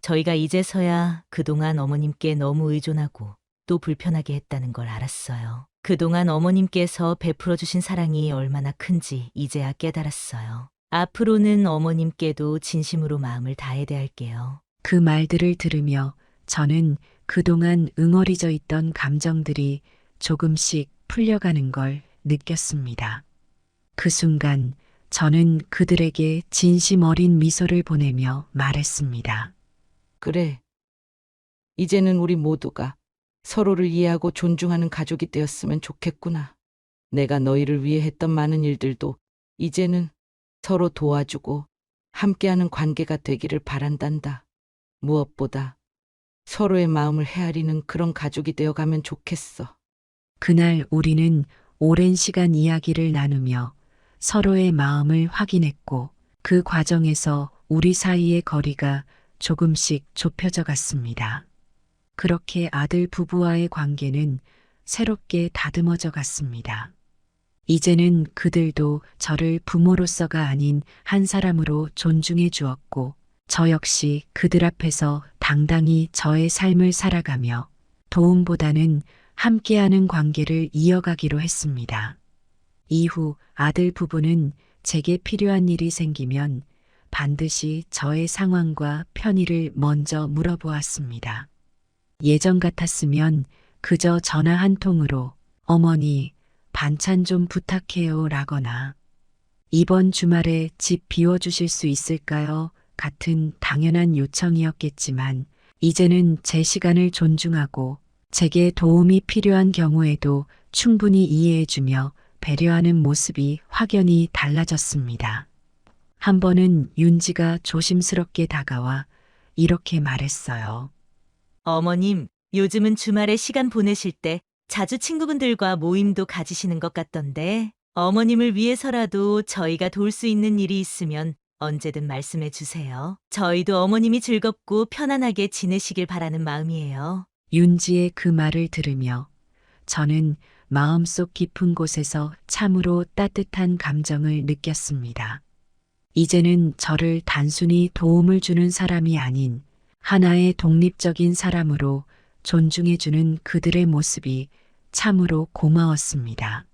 저희가 이제서야 그동안 어머님께 너무 의존하고 또 불편하게 했다는 걸 알았어요. 그동안 어머님께서 베풀어 주신 사랑이 얼마나 큰지 이제야 깨달았어요. 앞으로는 어머님께도 진심으로 마음을 다해 대할게요. 그 말들을 들으며 저는 그동안 응어리져 있던 감정들이 조금씩 풀려가는 걸 느꼈습니다. 그 순간 저는 그들에게 진심 어린 미소를 보내며 말했습니다. 그래. 이제는 우리 모두가 서로를 이해하고 존중하는 가족이 되었으면 좋겠구나. 내가 너희를 위해 했던 많은 일들도 이제는 서로 도와주고 함께하는 관계가 되기를 바란단다. 무엇보다 서로의 마음을 헤아리는 그런 가족이 되어가면 좋겠어. 그날 우리는 오랜 시간 이야기를 나누며 서로의 마음을 확인했고 그 과정에서 우리 사이의 거리가 조금씩 좁혀져 갔습니다. 그렇게 아들 부부와의 관계는 새롭게 다듬어져 갔습니다. 이제는 그들도 저를 부모로서가 아닌 한 사람으로 존중해 주었고 저 역시 그들 앞에서 당당히 저의 삶을 살아가며 도움보다는 함께하는 관계를 이어가기로 했습니다. 이후 아들 부부는 제게 필요한 일이 생기면 반드시 저의 상황과 편의를 먼저 물어보았습니다. 예전 같았으면 그저 전화 한 통으로 어머니, 반찬 좀 부탁해요 라거나 이번 주말에 집 비워주실 수 있을까요? 같은 당연한 요청이었겠지만 이제는 제 시간을 존중하고 제게 도움이 필요한 경우에도 충분히 이해해주며 배려하는 모습이 확연히 달라졌습니다. 한 번은 윤지가 조심스럽게 다가와 이렇게 말했어요. 어머님, 요즘은 주말에 시간 보내실 때 자주 친구분들과 모임도 가지시는 것 같던데 어머님을 위해서라도 저희가 도울 수 있는 일이 있으면 언제든 말씀해 주세요. 저희도 어머님이 즐겁고 편안하게 지내시길 바라는 마음이에요. 윤지의 그 말을 들으며 저는 마음속 깊은 곳에서 참으로 따뜻한 감정을 느꼈습니다. 이제는 저를 단순히 도움을 주는 사람이 아닌 하나의 독립적인 사람으로 존중해주는 그들의 모습이 참으로 고마웠습니다.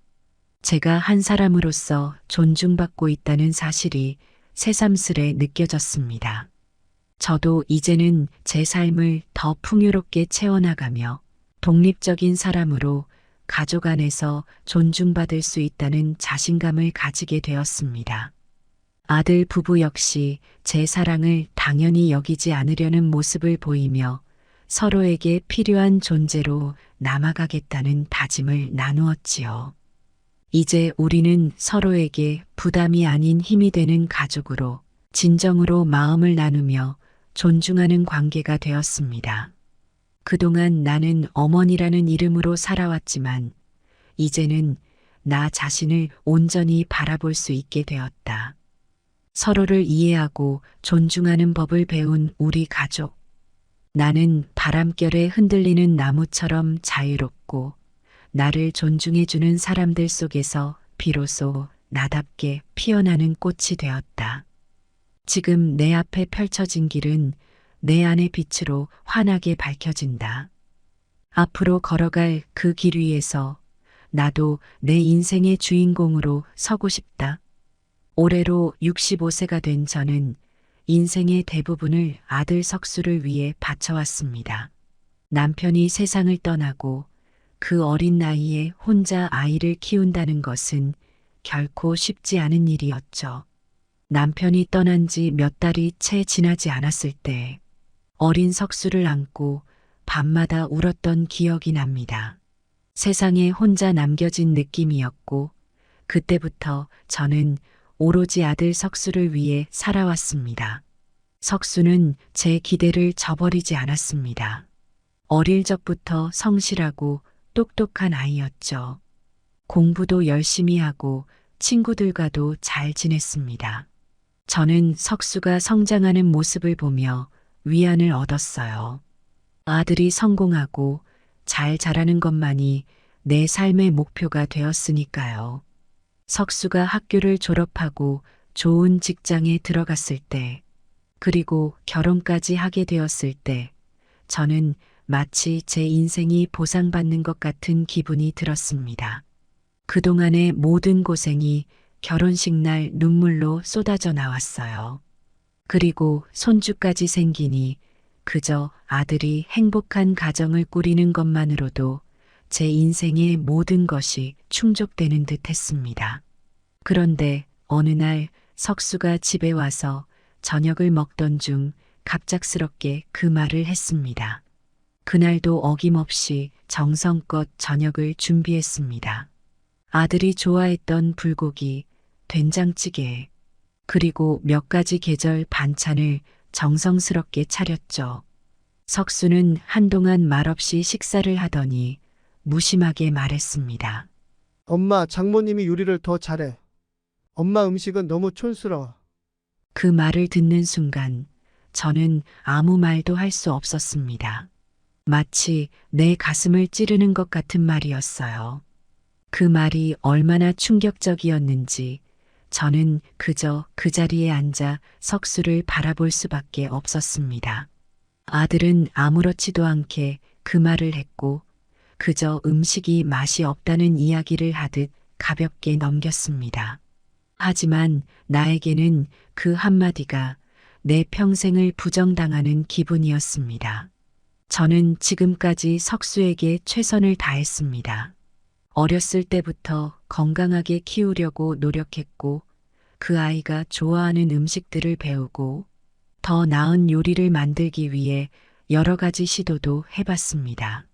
제가 한 사람으로서 존중받고 있다는 사실이 새삼스레 느껴졌습니다. 저도 이제는 제 삶을 더 풍요롭게 채워나가며 독립적인 사람으로 가족 안에서 존중받을 수 있다는 자신감을 가지게 되었습니다. 아들 부부 역시 제 사랑을 당연히 여기지 않으려는 모습을 보이며 서로에게 필요한 존재로 남아가겠다는 다짐을 나누었지요. 이제 우리는 서로에게 부담이 아닌 힘이 되는 가족으로 진정으로 마음을 나누며 존중하는 관계가 되었습니다. 그동안 나는 어머니라는 이름으로 살아왔지만 이제는 나 자신을 온전히 바라볼 수 있게 되었다. 서로를 이해하고 존중하는 법을 배운 우리 가족. 나는 바람결에 흔들리는 나무처럼 자유롭고 나를 존중해주는 사람들 속에서 비로소 나답게 피어나는 꽃이 되었다. 지금 내 앞에 펼쳐진 길은 내 안의 빛으로 환하게 밝혀진다. 앞으로 걸어갈 그 길 위에서 나도 내 인생의 주인공으로 서고 싶다. 올해로 65세가 된 저는 인생의 대부분을 아들 석수를 위해 바쳐왔습니다. 남편이 세상을 떠나고 그 어린 나이에 혼자 아이를 키운다는 것은 결코 쉽지 않은 일이었죠. 남편이 떠난 지 몇 달이 채 지나지 않았을 때 어린 석수를 안고 밤마다 울었던 기억이 납니다. 세상에 혼자 남겨진 느낌이었고 그때부터 저는 오로지 아들 석수를 위해 살아왔습니다. 석수는 제 기대를 저버리지 않았습니다. 어릴 적부터 성실하고 똑똑한 아이였죠. 공부도 열심히 하고 친구들과도 잘 지냈습니다. 저는 석수가 성장하는 모습을 보며 위안을 얻었어요. 아들이 성공하고 잘 자라는 것만이 내 삶의 목표가 되었으니까요. 석수가 학교를 졸업하고 좋은 직장에 들어갔을 때, 그리고 결혼까지 하게 되었을 때, 저는 마치 제 인생이 보상받는 것 같은 기분이 들었습니다. 그동안의 모든 고생이 결혼식 날 눈물로 쏟아져 나왔어요. 그리고 손주까지 생기니 그저 아들이 행복한 가정을 꾸리는 것만으로도 제 인생의 모든 것이 충족되는 듯 했습니다. 그런데 어느 날 석수가 집에 와서 저녁을 먹던 중 갑작스럽게 그 말을 했습니다. 그날도 어김없이 정성껏 저녁을 준비했습니다. 아들이 좋아했던 불고기, 된장찌개, 그리고 몇 가지 계절 반찬을 정성스럽게 차렸죠. 석수는 한동안 말없이 식사를 하더니 무심하게 말했습니다. 엄마, 장모님이 요리를 더 잘해. 엄마 음식은 너무 촌스러워. 그 말을 듣는 순간 저는 아무 말도 할 수 없었습니다. 마치 내 가슴을 찌르는 것 같은 말이었어요. 그 말이 얼마나 충격적이었는지 저는 그저 그 자리에 앉아 석수를 바라볼 수밖에 없었습니다. 아들은 아무렇지도 않게 그 말을 했고 그저 음식이 맛이 없다는 이야기를 하듯 가볍게 넘겼습니다. 하지만 나에게는 그 한마디가 내 평생을 부정당하는 기분이었습니다. 저는 지금까지 석수에게 최선을 다했습니다. 어렸을 때부터 건강하게 키우려고 노력했고 그 아이가 좋아하는 음식들을 배우고 더 나은 요리를 만들기 위해 여러 가지 시도도 해봤습니다.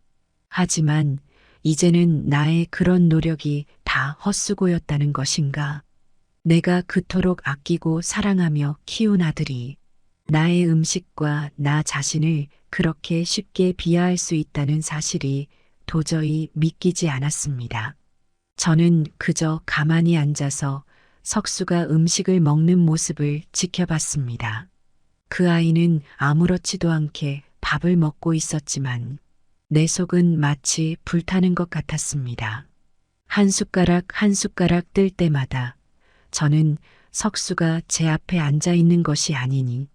하지만 이제는 나의 그런 노력이 다 헛수고였다는 것인가? 내가 그토록 아끼고 사랑하며 키운 아들이 나의 음식과 나 자신을 그렇게 쉽게 비하할 수 있다는 사실이 도저히 믿기지 않았습니다. 저는 그저 가만히 앉아서 석수가 음식을 먹는 모습을 지켜봤습니다. 그 아이는 아무렇지도 않게 밥을 먹고 있었지만 내 속은 마치 불타는 것 같았습니다. 한 숟가락 한 숟가락 뜰 때마다 저는 석수가 제 앞에 앉아 있는 것이 아니니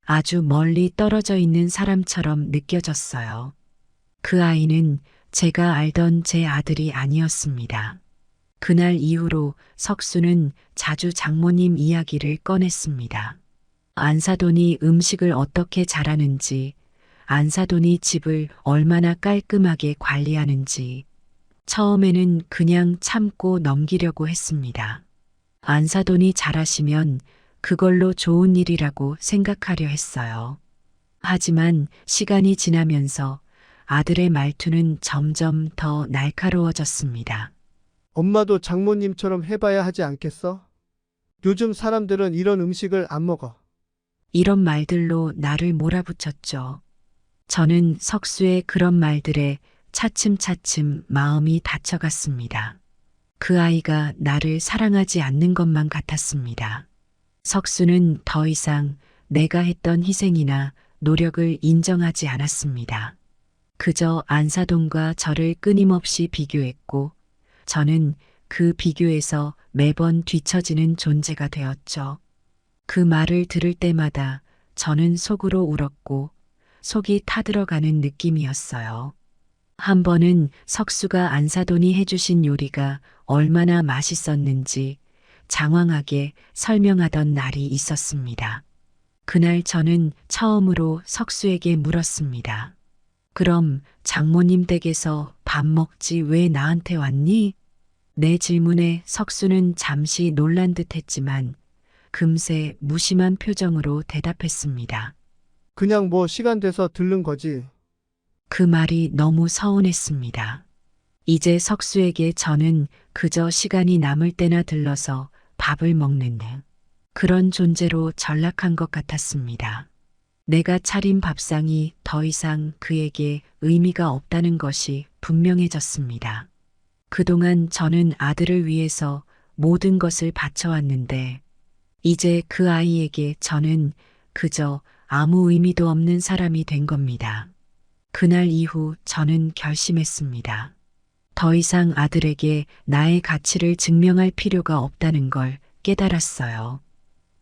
아주 멀리 떨어져 있는 사람처럼 느껴졌어요. 그 아이는 제가 알던 제 아들이 아니었습니다. 그날 이후로 석수는 자주 장모님 이야기를 꺼냈습니다. 안사돈이 음식을 어떻게 잘하는지, 안사돈이 집을 얼마나 깔끔하게 관리하는지, 처음에는 그냥 참고 넘기려고 했습니다. 안사돈이 잘하시면 그걸로 좋은 일이라고 생각하려 했어요. 하지만 시간이 지나면서 아들의 말투는 점점 더 날카로워졌습니다. 엄마도 장모님처럼 해봐야 하지 않겠어? 요즘 사람들은 이런 음식을 안 먹어. 이런 말들로 나를 몰아붙였죠. 저는 석수의 그런 말들에 차츰차츰 마음이 다쳐갔습니다. 그 아이가 나를 사랑하지 않는 것만 같았습니다. 석수는 더 이상 내가 했던 희생이나 노력을 인정하지 않았습니다. 그저 안사돈과 저를 끊임없이 비교했고 저는 그 비교에서 매번 뒤처지는 존재가 되었죠. 그 말을 들을 때마다 저는 속으로 울었고 속이 타들어가는 느낌이었어요. 한 번은 석수가 안사돈이 해주신 요리가 얼마나 맛있었는지 장황하게 설명하던 날이 있었습니다. 그날 저는 처음으로 석수에게 물었습니다. 그럼 장모님 댁에서 밥 먹지 왜 나한테 왔니? 내 질문에 석수는 잠시 놀란 듯 했지만 금세 무심한 표정으로 대답했습니다. 그냥 뭐 시간 돼서 들른 거지. 그 말이 너무 서운했습니다. 이제 석수에게 저는 그저 시간이 남을 때나 들러서 밥을 먹는 그런 존재로 전락한 것 같았습니다. 내가 차린 밥상이 더 이상 그에게 의미가 없다는 것이 분명해졌습니다. 그동안 저는 아들을 위해서 모든 것을 바쳐왔는데 이제 그 아이에게 저는 그저 아무 의미도 없는 사람이 된 겁니다. 그날 이후 저는 결심했습니다. 더 이상 아들에게 나의 가치를 증명할 필요가 없다는 걸 깨달았어요.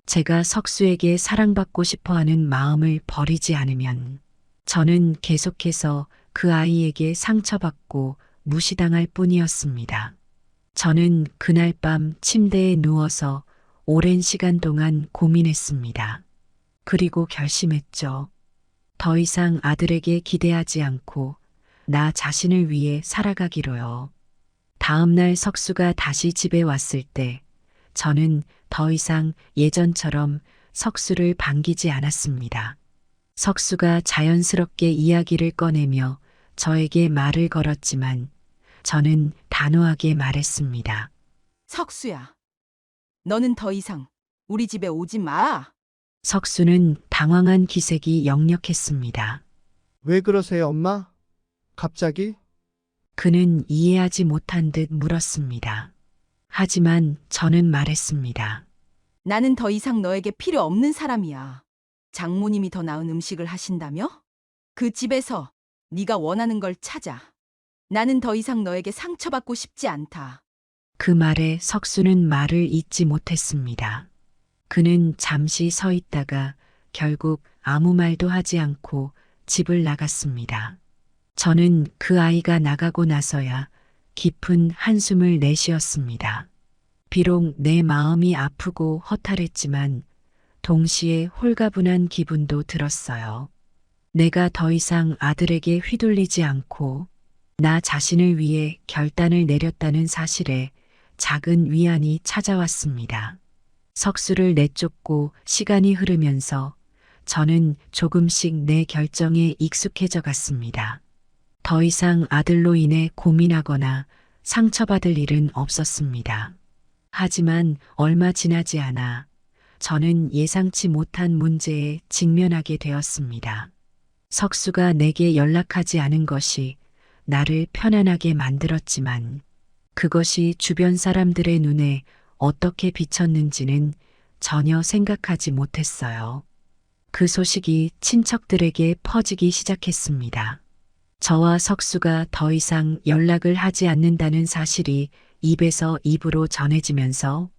제가 석수에게 사랑받고 싶어 하는 마음을 버리지 않으면 저는 계속해서 그 아이에게 상처받고 무시당할 뿐이었습니다. 저는 그날 밤 침대에 누워서 오랜 시간 동안 고민했습니다. 그리고 결심했죠. 더 이상 아들에게 기대하지 않고 나 자신을 위해 살아가기로요. 다음 날 석수가 다시 집에 왔을 때 저는 더 이상 예전처럼 석수를 반기지 않았습니다. 석수가 자연스럽게 이야기를 꺼내며 저에게 말을 걸었지만 저는 단호하게 말했습니다. 석수야, 너는 더 이상 우리 집에 오지 마. 석수는 당황한 기색이 역력했습니다. 왜 그러세요, 엄마? 갑자기? 그는 이해하지 못한 듯 물었습니다. 하지만 저는 말했습니다. 나는 더 이상 너에게 필요 없는 사람이야. 장모님이 더 나은 음식을 하신다며? 그 집에서 네가 원하는 걸 찾아. 나는 더 이상 너에게 상처받고 싶지 않다. 그 말에 석수는 말을 잇지 못했습니다. 그는 잠시 서 있다가 결국 아무 말도 하지 않고 집을 나갔습니다. 저는 그 아이가 나가고 나서야 깊은 한숨을 내쉬었습니다. 비록 내 마음이 아프고 허탈했지만 동시에 홀가분한 기분도 들었어요. 내가 더 이상 아들에게 휘둘리지 않고 나 자신을 위해 결단을 내렸다는 사실에 작은 위안이 찾아왔습니다. 석수를 내쫓고 시간이 흐르면서 저는 조금씩 내 결정에 익숙해져 갔습니다. 더 이상 아들로 인해 고민하거나 상처받을 일은 없었습니다. 하지만 얼마 지나지 않아 저는 예상치 못한 문제에 직면하게 되었습니다. 석수가 내게 연락하지 않은 것이 나를 편안하게 만들었지만 그것이 주변 사람들의 눈에 어떻게 비쳤는지는 전혀 생각하지 못했어요. 그 소식이 친척들에게 퍼지기 시작했습니다. 저와 석수가 더 이상 연락을 하지 않는다는 사실이 입에서 입으로 전해지면서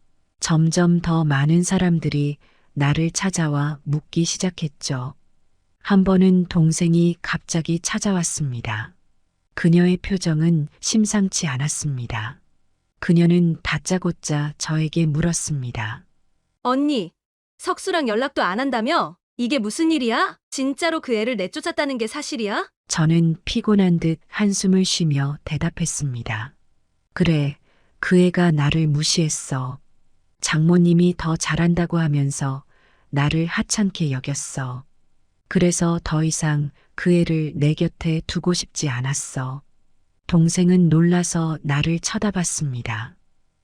점점 더 많은 사람들이 나를 찾아와 묻기 시작했죠. 한 번은 동생이 갑자기 찾아왔습니다. 그녀의 표정은 심상치 않았습니다. 그녀는 다짜고짜 저에게 물었습니다. 언니, 석수랑 연락도 안 한다며? 이게 무슨 일이야? 진짜로 그 애를 내쫓았다는 게 사실이야? 저는 피곤한 듯 한숨을 쉬며 대답했습니다. 그래, 그 애가 나를 무시했어. 장모님이 더 잘한다고 하면서 나를 하찮게 여겼어. 그래서 더 이상 그 애를 내 곁에 두고 싶지 않았어. 동생은 놀라서 나를 쳐다봤습니다.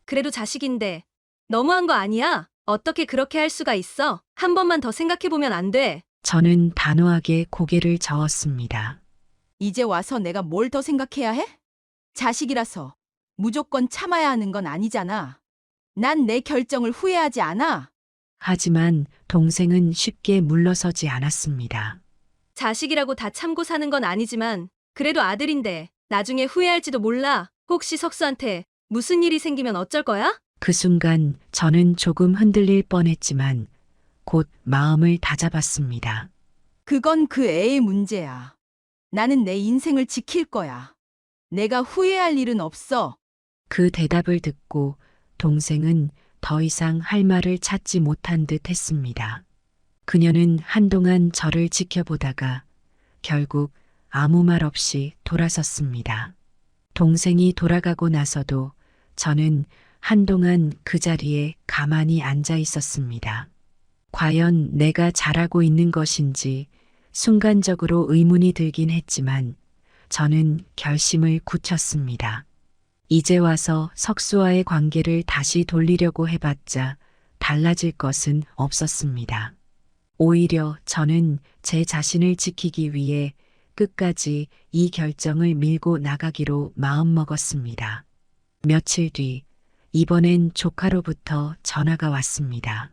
그래도 자식인데 너무한 거 아니야? 어떻게 그렇게 할 수가 있어? 한 번만 더 생각해보면 안 돼. 저는 단호하게 고개를 저었습니다. 이제 와서 내가 뭘 더 생각해야 해? 자식이라서 무조건 참아야 하는 건 아니잖아. 난 내 결정을 후회하지 않아. 하지만 동생은 쉽게 물러서지 않았습니다. 자식이라고 다 참고 사는 건 아니지만 그래도 아들인데 나중에 후회할지도 몰라. 혹시 석수한테 무슨 일이 생기면 어쩔 거야? 그 순간 저는 조금 흔들릴 뻔했지만 곧 마음을 다잡았습니다. 그건 그 애의 문제야. 나는 내 인생을 지킬 거야. 내가 후회할 일은 없어. 그 대답을 듣고 동생은 더 이상 할 말을 찾지 못한 듯 했습니다. 그녀는 한동안 저를 지켜보다가 결국 아무 말 없이 돌아섰습니다. 동생이 돌아가고 나서도 저는 한동안 그 자리에 가만히 앉아 있었습니다. 과연 내가 잘하고 있는 것인지 순간적으로 의문이 들긴 했지만 저는 결심을 굳혔습니다. 이제 와서 석수와의 관계를 다시 돌리려고 해봤자 달라질 것은 없었습니다. 오히려 저는 제 자신을 지키기 위해 끝까지 이 결정을 밀고 나가기로 마음먹었습니다. 며칠 뒤, 이번엔 조카로부터 전화가 왔습니다.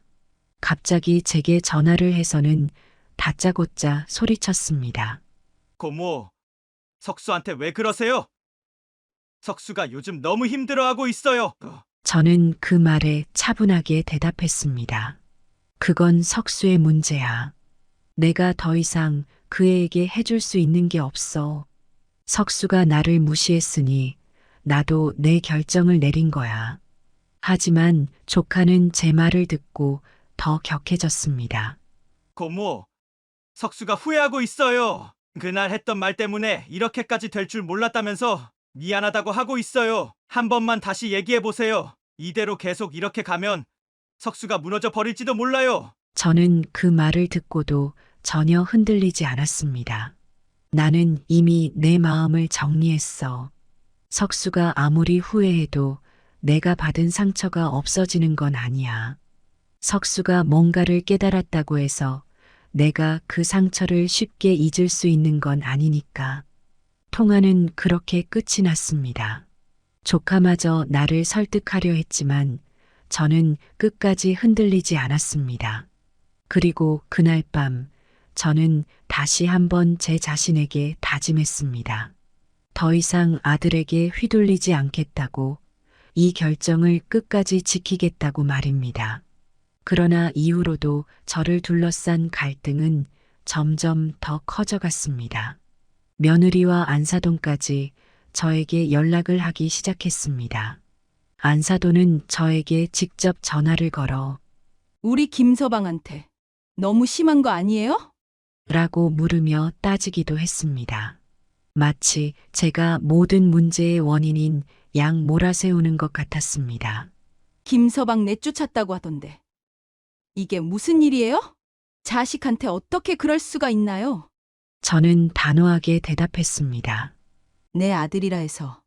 갑자기 제게 전화를 해서는 다짜고짜 소리쳤습니다. 고모, 석수한테 왜 그러세요? 석수가 요즘 너무 힘들어하고 있어요. 저는 그 말에 차분하게 대답했습니다. 그건 석수의 문제야. 내가 더 이상 그 애에게 해줄 수 있는 게 없어. 석수가 나를 무시했으니 나도 내 결정을 내린 거야. 하지만 조카는 제 말을 듣고 더 격해졌습니다. 고모, 석수가 후회하고 있어요. 그날 했던 말 때문에 이렇게까지 될 줄 몰랐다면서 미안하다고 하고 있어요. 한 번만 다시 얘기해 보세요. 이대로 계속 이렇게 가면 석수가 무너져 버릴지도 몰라요. 저는 그 말을 듣고도 전혀 흔들리지 않았습니다. 나는 이미 내 마음을 정리했어. 석수가 아무리 후회해도 내가 받은 상처가 없어지는 건 아니야. 석수가 뭔가를 깨달았다고 해서 내가 그 상처를 쉽게 잊을 수 있는 건 아니니까. 통화는 그렇게 끝이 났습니다. 조카마저 나를 설득하려 했지만 저는 끝까지 흔들리지 않았습니다. 그리고 그날 밤 저는 다시 한번 제 자신에게 다짐했습니다. 더 이상 아들에게 휘둘리지 않겠다고, 이 결정을 끝까지 지키겠다고 말입니다. 그러나 이후로도 저를 둘러싼 갈등은 점점 더 커져갔습니다. 며느리와 안사돈까지 저에게 연락을 하기 시작했습니다. 안사돈은 저에게 직접 전화를 걸어 우리 김서방한테 너무 심한 거 아니에요? 라고 물으며 따지기도 했습니다. 마치 제가 모든 문제의 원인인 양 몰아세우는 것 같았습니다. 김서방 내쫓았다고 하던데. 이게 무슨 일이에요? 자식한테 어떻게 그럴 수가 있나요? 저는 단호하게 대답했습니다. 내 아들이라 해서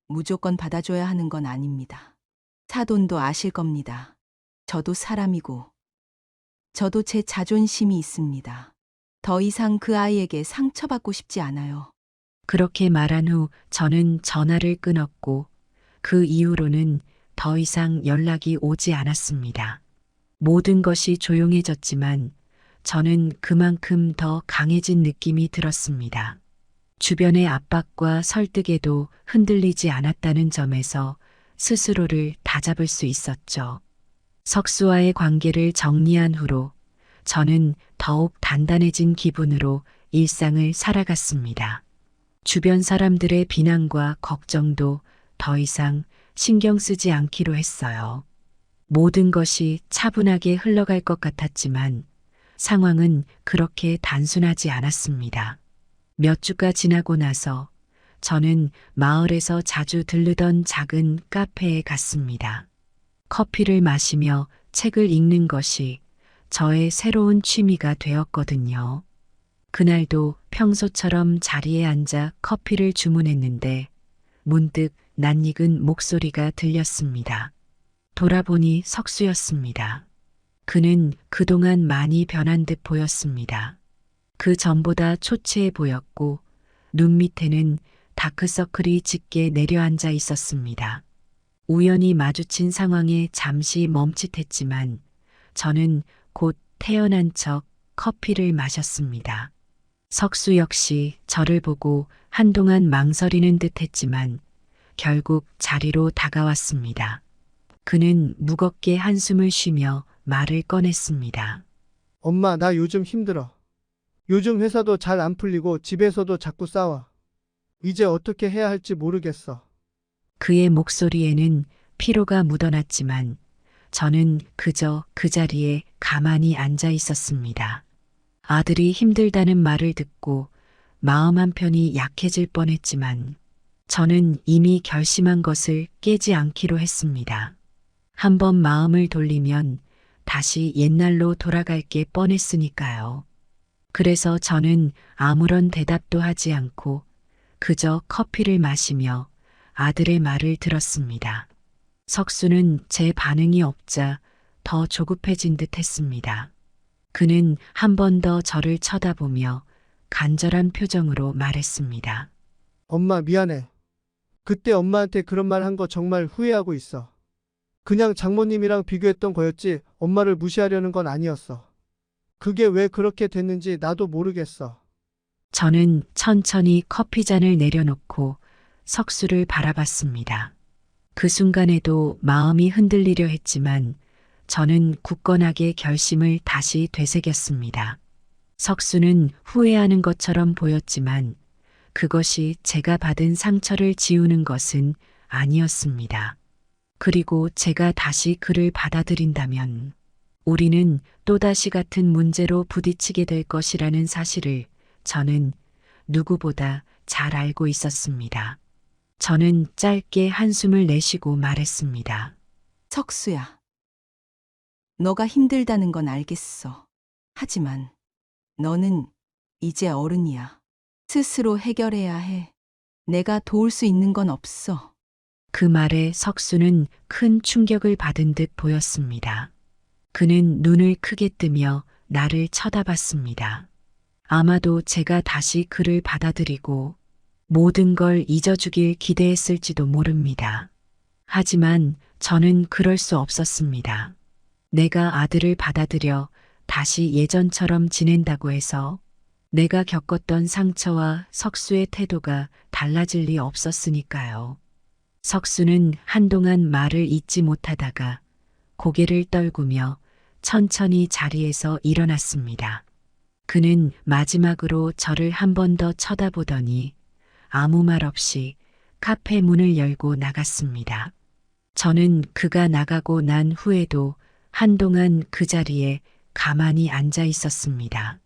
무조건 받아줘야 하는 건 아닙니다. 사돈도 아실 겁니다. 저도 사람이고, 저도 제 자존심이 있습니다. 더 이상 그 아이에게 상처받고 싶지 않아요. 그렇게 말한 후 저는 전화를 끊었고 그 이후로는 더 이상 연락이 오지 않았습니다. 모든 것이 조용해졌지만 저는 그만큼 더 강해진 느낌이 들었습니다. 주변의 압박과 설득에도 흔들리지 않았다는 점에서 스스로를 다잡을 수 있었죠. 석수와의 관계를 정리한 후로 저는 더욱 단단해진 기분으로 일상을 살아갔습니다. 주변 사람들의 비난과 걱정도 더 이상 신경 쓰지 않기로 했어요. 모든 것이 차분하게 흘러갈 것 같았지만 상황은 그렇게 단순하지 않았습니다. 몇 주가 지나고 나서 저는 마을에서 자주 들르던 작은 카페에 갔습니다. 커피를 마시며 책을 읽는 것이 저의 새로운 취미가 되었거든요. 그날도 평소처럼 자리에 앉아 커피를 주문했는데 문득 낯익은 목소리가 들렸습니다. 돌아보니 석수였습니다. 그는 그동안 많이 변한 듯 보였습니다. 그 전보다 초췌해 보였고 눈 밑에는 다크서클이 짙게 내려앉아 있었습니다. 우연히 마주친 상황에 잠시 멈칫했지만 저는 곧 태연한 척 커피를 마셨습니다. 석수 역시 저를 보고 한동안 망설이는 듯 했지만 결국 자리로 다가왔습니다. 그는 무겁게 한숨을 쉬며 말을 꺼냈습니다. 엄마, 나 요즘 힘들어. 요즘 회사도 잘 안 풀리고 집에서도 자꾸 싸워. 이제 어떻게 해야 할지 모르겠어. 그의 목소리에는 피로가 묻어났지만 저는 그저 그 자리에 가만히 앉아 있었습니다. 아들이 힘들다는 말을 듣고 마음 한편이 약해질 뻔했지만 저는 이미 결심한 것을 깨지 않기로 했습니다. 한번 마음을 돌리면 다시 옛날로 돌아갈 게 뻔했으니까요. 그래서 저는 아무런 대답도 하지 않고 그저 커피를 마시며 아들의 말을 들었습니다. 석수는 제 반응이 없자 더 조급해진 듯 했습니다. 그는 한 번 더 저를 쳐다보며 간절한 표정으로 말했습니다. 엄마, 미안해. 그때 엄마한테 그런 말 한 거 정말 후회하고 있어. 그냥 장모님이랑 비교했던 거였지 엄마를 무시하려는 건 아니었어. 그게 왜 그렇게 됐는지 나도 모르겠어. 저는 천천히 커피잔을 내려놓고 석수를 바라봤습니다. 그 순간에도 마음이 흔들리려 했지만 저는 굳건하게 결심을 다시 되새겼습니다. 석수는 후회하는 것처럼 보였지만 그것이 제가 받은 상처를 지우는 것은 아니었습니다. 그리고 제가 다시 그를 받아들인다면 우리는 또다시 같은 문제로 부딪히게 될 것이라는 사실을 저는 누구보다 잘 알고 있었습니다. 저는 짧게 한숨을 내쉬고 말했습니다. 석수야. 너가 힘들다는 건 알겠어. 하지만 너는 이제 어른이야. 스스로 해결해야 해. 내가 도울 수 있는 건 없어. 그 말에 석수는 큰 충격을 받은 듯 보였습니다. 그는 눈을 크게 뜨며 나를 쳐다봤습니다. 아마도 제가 다시 그를 받아들이고 모든 걸 잊어주길 기대했을지도 모릅니다. 하지만 저는 그럴 수 없었습니다. 내가 아들을 받아들여 다시 예전처럼 지낸다고 해서 내가 겪었던 상처와 석수의 태도가 달라질 리 없었으니까요. 석수는 한동안 말을 잇지 못하다가 고개를 떨구며 천천히 자리에서 일어났습니다. 그는 마지막으로 저를 한 번 더 쳐다보더니 아무 말 없이 카페 문을 열고 나갔습니다. 저는 그가 나가고 난 후에도 한동안 그 자리에 가만히 앉아 있었습니다.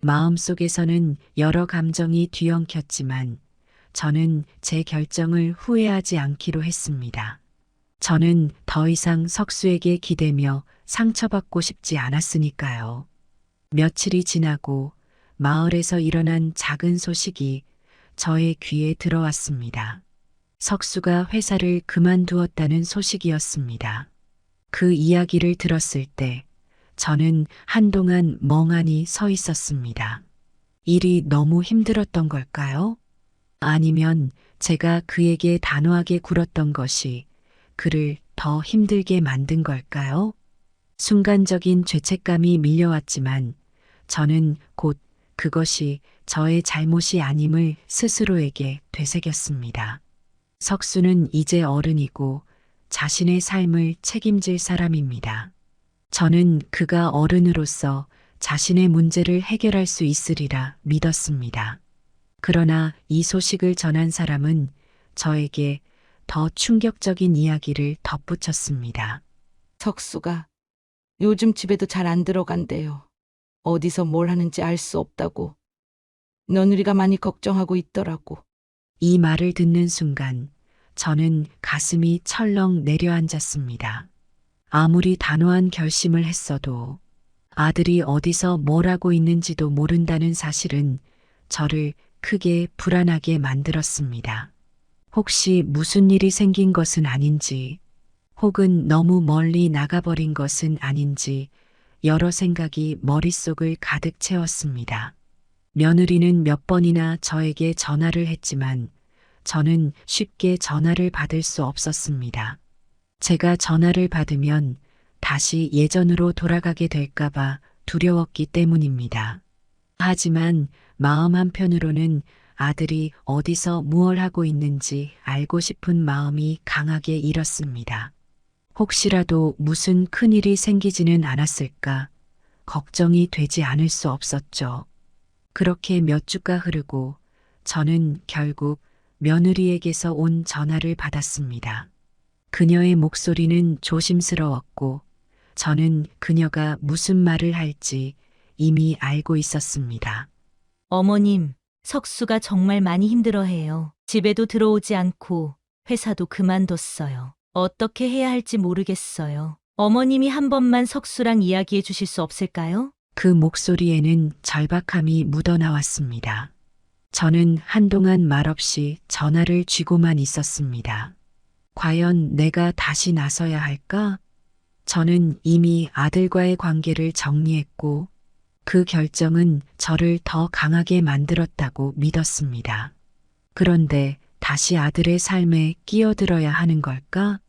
마음속에서는 여러 감정이 뒤엉켰지만 저는 제 결정을 후회하지 않기로 했습니다. 저는 더 이상 석수에게 기대며 상처받고 싶지 않았으니까요. 며칠이 지나고 마을에서 일어난 작은 소식이 저의 귀에 들어왔습니다. 석수가 회사를 그만두었다는 소식이었습니다. 그 이야기를 들었을 때 저는 한동안 멍하니 서 있었습니다. 일이 너무 힘들었던 걸까요? 아니면 제가 그에게 단호하게 굴었던 것이 그를 더 힘들게 만든 걸까요? 순간적인 죄책감이 밀려왔지만 저는 곧 그것이 저의 잘못이 아님을 스스로에게 되새겼습니다. 석수는 이제 어른이고 자신의 삶을 책임질 사람입니다. 저는 그가 어른으로서 자신의 문제를 해결할 수 있으리라 믿었습니다. 그러나 이 소식을 전한 사람은 저에게 더 충격적인 이야기를 덧붙였습니다. 석수가 요즘 집에도 잘 안 들어간대요. 어디서 뭘 하는지 알 수 없다고. 며느리가 많이 걱정하고 있더라고. 이 말을 듣는 순간 저는 가슴이 철렁 내려앉았습니다. 아무리 단호한 결심을 했어도 아들이 어디서 뭘 하고 있는지도 모른다는 사실은 저를 크게 불안하게 만들었습니다. 혹시 무슨 일이 생긴 것은 아닌지, 혹은 너무 멀리 나가버린 것은 아닌지 여러 생각이 머릿속을 가득 채웠습니다. 며느리는 몇 번이나 저에게 전화를 했지만 저는 쉽게 전화를 받을 수 없었습니다. 제가 전화를 받으면 다시 예전으로 돌아가게 될까봐 두려웠기 때문입니다. 하지만 마음 한편으로는 아들이 어디서 무얼 하고 있는지 알고 싶은 마음이 강하게 일었습니다. 혹시라도 무슨 큰일이 생기지는 않았을까 걱정이 되지 않을 수 없었죠. 그렇게 몇 주가 흐르고 저는 결국 며느리에게서 온 전화를 받았습니다. 그녀의 목소리는 조심스러웠고 저는 그녀가 무슨 말을 할지 이미 알고 있었습니다. 어머님, 석수가 정말 많이 힘들어해요. 집에도 들어오지 않고 회사도 그만뒀어요. 어떻게 해야 할지 모르겠어요. 어머님이 한 번만 석수랑 이야기해 주실 수 없을까요? 그 목소리에는 절박함이 묻어나왔습니다. 저는 한동안 말없이 전화를 쥐고만 있었습니다. 과연 내가 다시 나서야 할까? 저는 이미 아들과의 관계를 정리했고 그 결정은 저를 더 강하게 만들었다고 믿었습니다. 그런데 다시 아들의 삶에 끼어들어야 하는 걸까?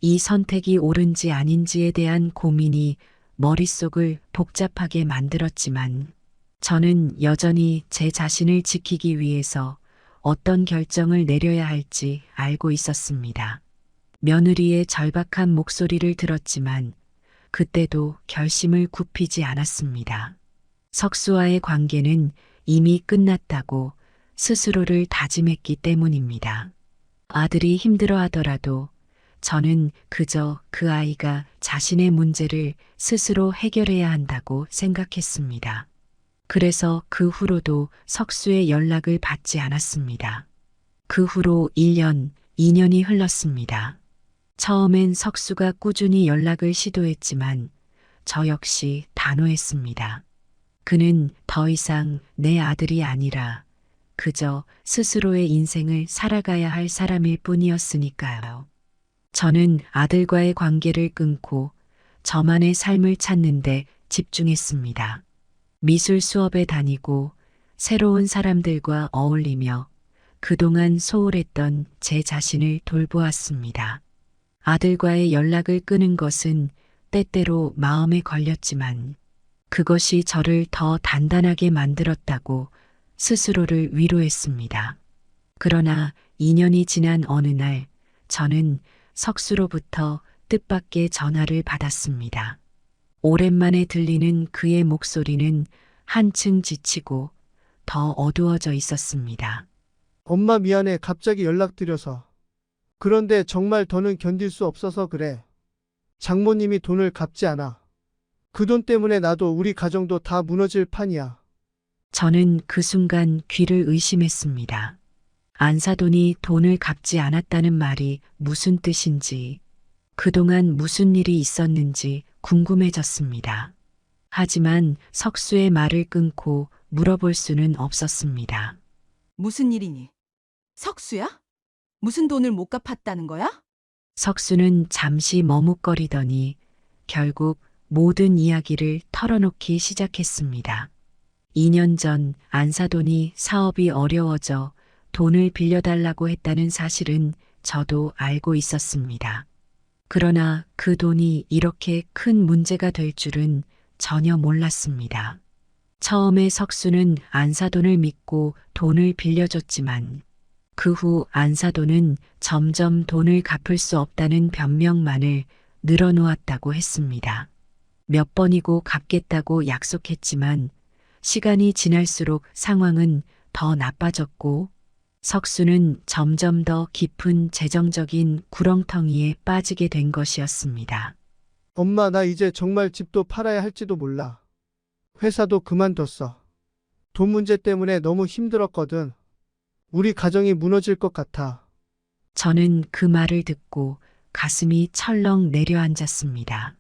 이 선택이 옳은지 아닌지에 대한 고민이 머릿속을 복잡하게 만들었지만 저는 여전히 제 자신을 지키기 위해서 어떤 결정을 내려야 할지 알고 있었습니다. 며느리의 절박한 목소리를 들었지만 그때도 결심을 굽히지 않았습니다. 석수와의 관계는 이미 끝났다고 스스로를 다짐했기 때문입니다. 아들이 힘들어하더라도 저는 그저 그 아이가 자신의 문제를 스스로 해결해야 한다고 생각했습니다. 그래서 그 후로도 석수의 연락을 받지 않았습니다. 그 후로 1년, 2년이 흘렀습니다. 처음엔 석수가 꾸준히 연락을 시도했지만 저 역시 단호했습니다. 그는 더 이상 내 아들이 아니라 그저 스스로의 인생을 살아가야 할 사람일 뿐이었으니까요. 저는 아들과의 관계를 끊고 저만의 삶을 찾는데 집중했습니다. 미술 수업에 다니고 새로운 사람들과 어울리며 그동안 소홀했던 제 자신을 돌보았습니다. 아들과의 연락을 끊은 것은 때때로 마음에 걸렸지만 그것이 저를 더 단단하게 만들었다고 스스로를 위로했습니다. 그러나 2년이 지난 어느 날 저는 석수로부터 뜻밖의 전화를 받았습니다. 오랜만에 들리는 그의 목소리는 한층 지치고 더 어두워져 있었습니다. 엄마 미안해. 갑자기 연락드려서. 그런데 정말 더는 견딜 수 없어서 그래. 장모님이 돈을 갚지 않아. 그 돈 때문에 나도 우리 가정도 다 무너질 판이야. 저는 그 순간 귀를 의심했습니다. 안사돈이 돈을 갚지 않았다는 말이 무슨 뜻인지, 그동안 무슨 일이 있었는지 궁금해졌습니다. 하지만 석수의 말을 끊고 물어볼 수는 없었습니다. 무슨 일이니? 석수야? 무슨 돈을 못 갚았다는 거야? 석수는 잠시 머뭇거리더니 결국 모든 이야기를 털어놓기 시작했습니다. 2년 전 안사돈이 사업이 어려워져 돈을 빌려달라고 했다는 사실은 저도 알고 있었습니다. 그러나 그 돈이 이렇게 큰 문제가 될 줄은 전혀 몰랐습니다. 처음에 석수는 안사돈을 믿고 돈을 빌려줬지만 그 후 안사돈은 점점 돈을 갚을 수 없다는 변명만을 늘어놓았다고 했습니다. 몇 번이고 갚겠다고 약속했지만 시간이 지날수록 상황은 더 나빠졌고 석수는 점점 더 깊은 재정적인 구렁텅이에 빠지게 된 것이었습니다. 엄마, 나 이제 정말 집도 팔아야 할지도 몰라. 회사도 그만뒀어. 돈 문제 때문에 너무 힘들었거든. 우리 가정이 무너질 것 같아. 저는 그 말을 듣고 가슴이 철렁 내려앉았습니다.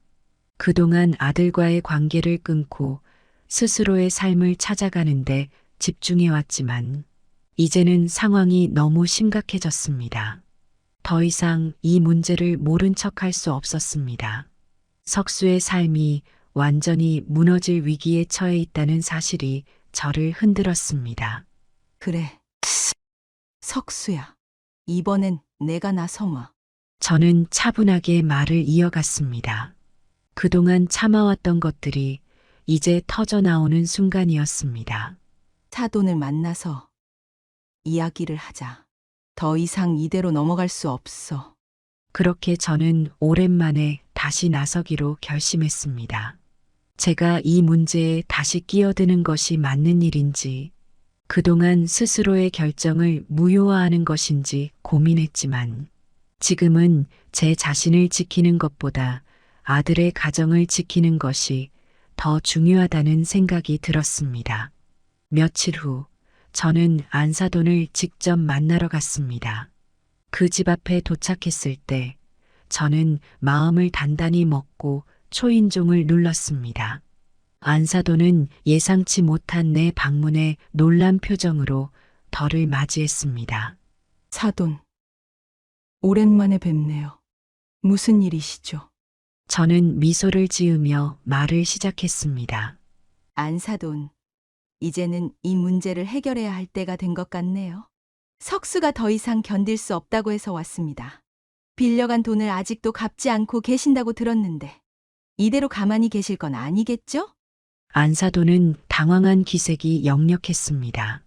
그동안 아들과의 관계를 끊고 스스로의 삶을 찾아가는데 집중해왔지만 이제는 상황이 너무 심각해졌습니다. 더 이상 이 문제를 모른 척할 수 없었습니다. 석수의 삶이 완전히 무너질 위기에 처해 있다는 사실이 저를 흔들었습니다. 그래. 석수야. 이번엔 내가 나서마. 저는 차분하게 말을 이어갔습니다. 그동안 참아왔던 것들이 이제 터져나오는 순간이었습니다. 사돈을 만나서 이야기를 하자. 더 이상 이대로 넘어갈 수 없어. 그렇게 저는 오랜만에 다시 나서기로 결심했습니다. 제가 이 문제에 다시 끼어드는 것이 맞는 일인지, 그동안 스스로의 결정을 무효화하는 것인지 고민했지만, 지금은 제 자신을 지키는 것보다 아들의 가정을 지키는 것이 더 중요하다는 생각이 들었습니다. 며칠 후, 저는 안사돈을 직접 만나러 갔습니다. 그 집 앞에 도착했을 때, 저는 마음을 단단히 먹고 초인종을 눌렀습니다. 안사돈은 예상치 못한 내 방문에 놀란 표정으로 저를 맞이했습니다. 사돈, 오랜만에 뵙네요. 무슨 일이시죠? 저는 미소를 지으며 말을 시작했습니다. 안사돈, 이제는 이 문제를 해결해야 할 때가 된 것 같네요. 석수가 더 이상 견딜 수 없다고 해서 왔습니다. 빌려간 돈을 아직도 갚지 않고 계신다고 들었는데, 이대로 가만히 계실 건 아니겠죠? 안사돈은 당황한 기색이 역력했습니다.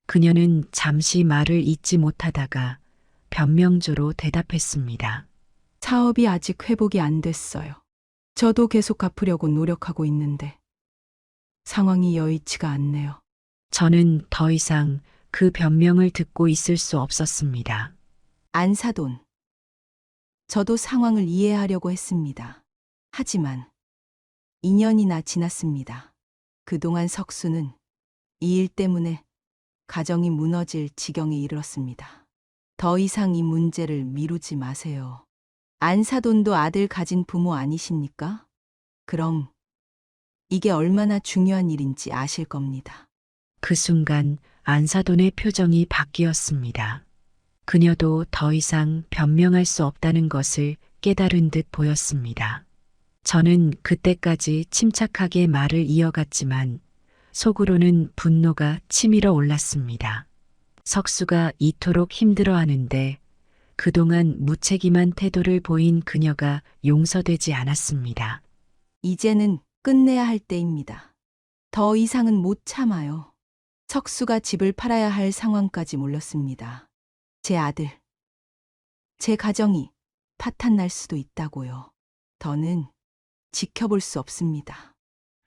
그녀는 잠시 말을 잇지 못하다가 변명조로 대답했습니다. 사업이 아직 회복이 안 됐어요. 저도 계속 갚으려고 노력하고 있는데, 상황이 여의치가 않네요. 저는 더 이상 그 변명을 듣고 있을 수 없었습니다. 안사돈, 저도 상황을 이해하려고 했습니다. 하지만 2년이나 지났습니다. 그동안 석수는 이 일 때문에 가정이 무너질 지경에 이르렀습니다. 더 이상 이 문제를 미루지 마세요. 안사돈도 아들 가진 부모 아니십니까? 그럼 이게 얼마나 중요한 일인지 아실 겁니다. 그 순간 안사돈의 표정이 바뀌었습니다. 그녀도 더 이상 변명할 수 없다는 것을 깨달은 듯 보였습니다. 저는 그때까지 침착하게 말을 이어갔지만 속으로는 분노가 치밀어 올랐습니다. 석수가 이토록 힘들어하는데 그동안 무책임한 태도를 보인 그녀가 용서되지 않았습니다. 이제는 끝내야 할 때입니다. 더 이상은 못 참아요. 석수가 집을 팔아야 할 상황까지 몰렸습니다. 제 아들, 제 가정이 파탄날 수도 있다고요. 더는 지켜볼 수 없습니다.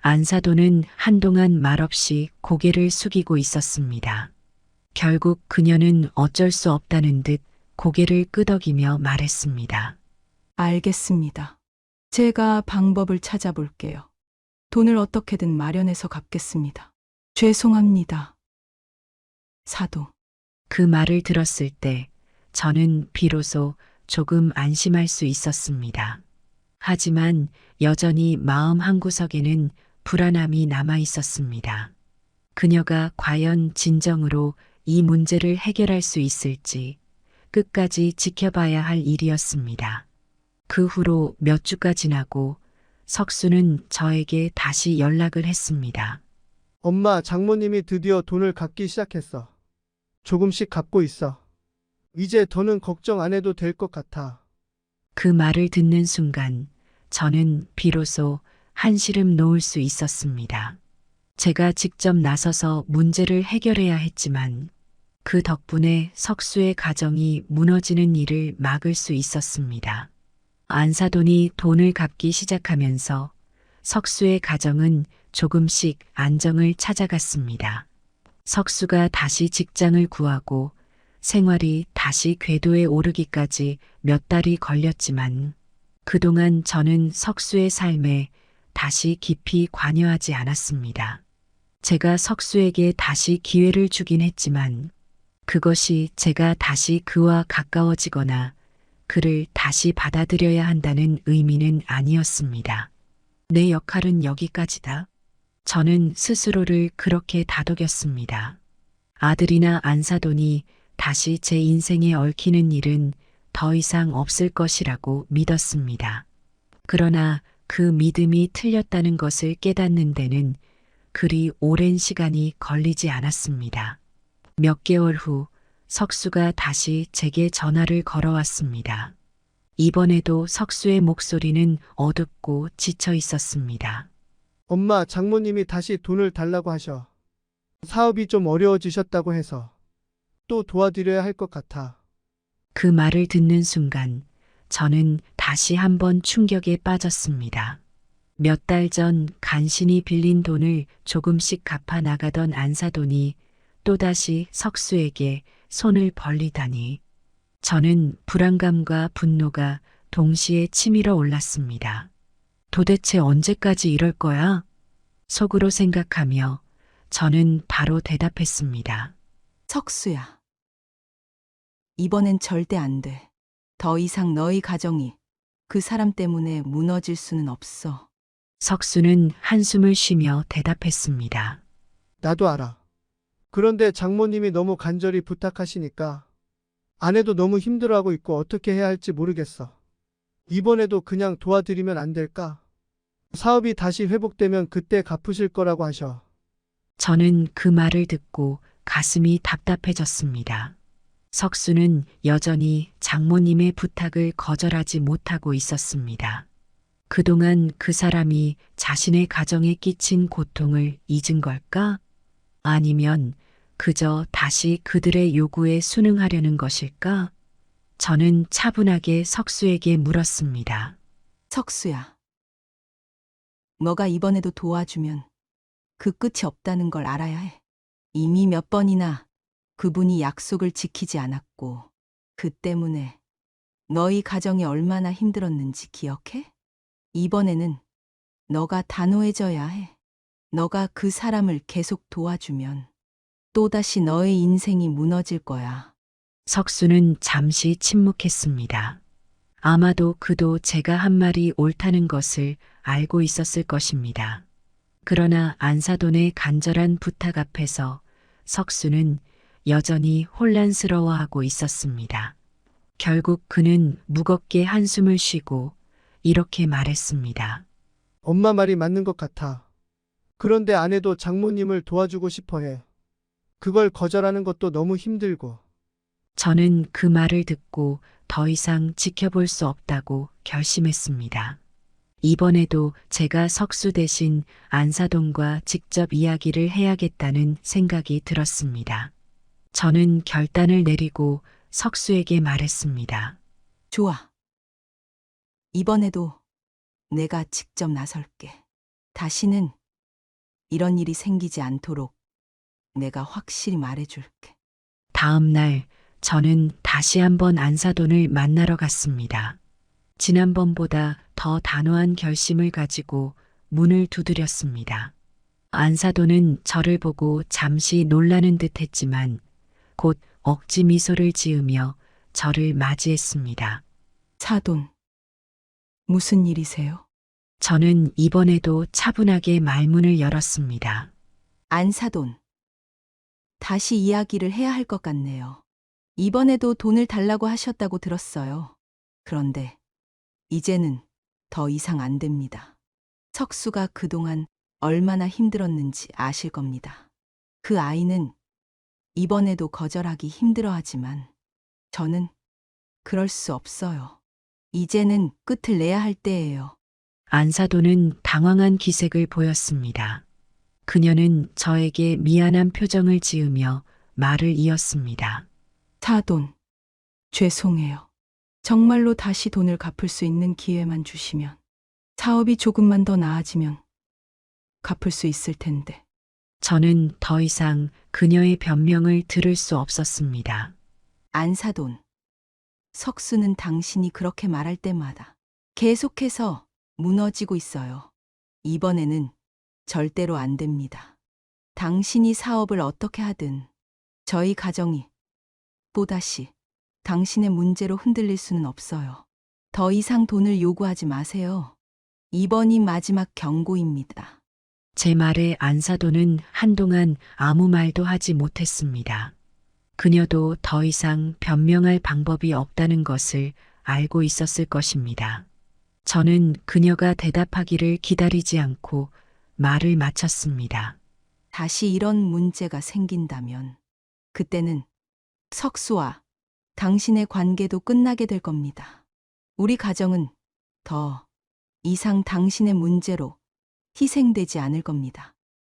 안사돈은 한동안 말없이 고개를 숙이고 있었습니다. 결국 그녀는 어쩔 수 없다는 듯 고개를 끄덕이며 말했습니다. 알겠습니다. 제가 방법을 찾아볼게요. 돈을 어떻게든 마련해서 갚겠습니다. 죄송합니다. 사돈. 그 말을 들었을 때 저는 비로소 조금 안심할 수 있었습니다. 하지만 여전히 마음 한구석에는 불안함이 남아 있었습니다. 그녀가 과연 진정으로 이 문제를 해결할 수 있을지 끝까지 지켜봐야 할 일이었습니다. 그 후로 몇 주가 지나고 석수는 저에게 다시 연락을 했습니다. 엄마, 장모님이 드디어 돈을 갚기 시작했어. 조금씩 갚고 있어. 이제 더는 걱정 안 해도 될 것 같아. 그 말을 듣는 순간 저는 비로소 한시름 놓을 수 있었습니다. 제가 직접 나서서 문제를 해결해야 했지만 그 덕분에 석수의 가정이 무너지는 일을 막을 수 있었습니다. 안사돈이 돈을 갚기 시작하면서 석수의 가정은 조금씩 안정을 찾아갔습니다. 석수가 다시 직장을 구하고 생활이 다시 궤도에 오르기까지 몇 달이 걸렸지만 그동안 저는 석수의 삶에 다시 깊이 관여하지 않았습니다. 제가 석수에게 다시 기회를 주긴 했지만 그것이 제가 다시 그와 가까워지거나 그를 다시 받아들여야 한다는 의미는 아니었습니다. 내 역할은 여기까지다. 저는 스스로를 그렇게 다독였습니다. 아들이나 안사돈이 다시 제 인생에 얽히는 일은 더 이상 없을 것이라고 믿었습니다. 그러나 그 믿음이 틀렸다는 것을 깨닫는 데는 그리 오랜 시간이 걸리지 않았습니다. 몇 개월 후 석수가 다시 제게 전화를 걸어왔습니다. 이번에도 석수의 목소리는 어둡고 지쳐 있었습니다. 엄마, 장모님이 다시 돈을 달라고 하셔. 사업이 좀 어려워지셨다고 해서 또 도와드려야 할 것 같아. 그 말을 듣는 순간 저는 다시 한번 충격에 빠졌습니다. 몇 달 전 간신히 빌린 돈을 조금씩 갚아 나가던 안사돈이 또다시 석수에게 손을 벌리다니 저는 불안감과 분노가 동시에 치밀어 올랐습니다. 도대체 언제까지 이럴 거야? 속으로 생각하며 저는 바로 대답했습니다. 석수야. 이번엔 절대 안 돼. 더 이상 너희 가정이 그 사람 때문에 무너질 수는 없어. 석수는 한숨을 쉬며 대답했습니다. 나도 알아. 그런데 장모님이 너무 간절히 부탁하시니까 아내도 너무 힘들어하고 있고 어떻게 해야 할지 모르겠어. 이번에도 그냥 도와드리면 안 될까? 사업이 다시 회복되면 그때 갚으실 거라고 하셔. 저는 그 말을 듣고 가슴이 답답해졌습니다. 석수는 여전히 장모님의 부탁을 거절하지 못하고 있었습니다. 그동안 그 사람이 자신의 가정에 끼친 고통을 잊은 걸까? 아니면 그저 다시 그들의 요구에 순응하려는 것일까? 저는 차분하게 석수에게 물었습니다. 석수야. 너가 이번에도 도와주면 그 끝이 없다는 걸 알아야 해. 이미 몇 번이나 그분이 약속을 지키지 않았고 그 때문에 너희 가정이 얼마나 힘들었는지 기억해? 이번에는 너가 단호해져야 해. 너가 그 사람을 계속 도와주면 또다시 너의 인생이 무너질 거야. 석수는 잠시 침묵했습니다. 아마도 그도 제가 한 말이 옳다는 것을 알고 있었을 것입니다. 그러나 안사돈의 간절한 부탁 앞에서 석수는 여전히 혼란스러워하고 있었습니다. 결국 그는 무겁게 한숨을 쉬고 이렇게 말했습니다. 엄마 말이 맞는 것 같아. 그런데 아내도 장모님을 도와주고 싶어 해. 그걸 거절하는 것도 너무 힘들고. 저는 그 말을 듣고 더 이상 지켜볼 수 없다고 결심했습니다. 이번에도 제가 석수 대신 안사돈과 직접 이야기를 해야겠다는 생각이 들었습니다. 저는 결단을 내리고 석수에게 말했습니다. 좋아. 이번에도 내가 직접 나설게. 다시는 이런 일이 생기지 않도록 내가 확실히 말해줄게. 다음 날 저는 다시 한번 안사돈을 만나러 갔습니다. 지난번보다 더 단호한 결심을 가지고 문을 두드렸습니다. 안사돈은 저를 보고 잠시 놀라는 듯 했지만 곧 억지 미소를 지으며 저를 맞이했습니다. 사돈, 무슨 일이세요? 저는 이번에도 차분하게 말문을 열었습니다. 안사돈, 다시 이야기를 해야 할 것 같네요. 이번에도 돈을 달라고 하셨다고 들었어요. 그런데 이제는 더 이상 안 됩니다. 석수가 그동안 얼마나 힘들었는지 아실 겁니다. 그 아이는 이번에도 거절하기 힘들어하지만 저는 그럴 수 없어요. 이제는 끝을 내야 할 때예요. 안사돈은 당황한 기색을 보였습니다. 그녀는 저에게 미안한 표정을 지으며 말을 이었습니다. 사돈, 죄송해요. 정말로 다시 돈을 갚을 수 있는 기회만 주시면, 사업이 조금만 더 나아지면 갚을 수 있을 텐데. 저는 더 이상 그녀의 변명을 들을 수 없었습니다. 안사돈, 석수는 당신이 그렇게 말할 때마다 계속해서 무너지고 있어요. 이번에는 절대로 안 됩니다. 당신이 사업을 어떻게 하든 저희 가정이 또다시 당신의 문제로 흔들릴 수는 없어요. 더 이상 돈을 요구하지 마세요. 이번이 마지막 경고입니다. 제 말에 안사돈은 한동안 아무 말도 하지 못했습니다. 그녀도 더 이상 변명할 방법이 없다는 것을 알고 있었을 것입니다. 저는 그녀가 대답하기를 기다리지 않고 말을 마쳤습니다. 다시 이런 문제가 생긴다면 그때는 석수와 당신의 관계도 끝나게 될 겁니다. 우리 가정은 더 이상 당신의 문제로 희생되지 않을 겁니다.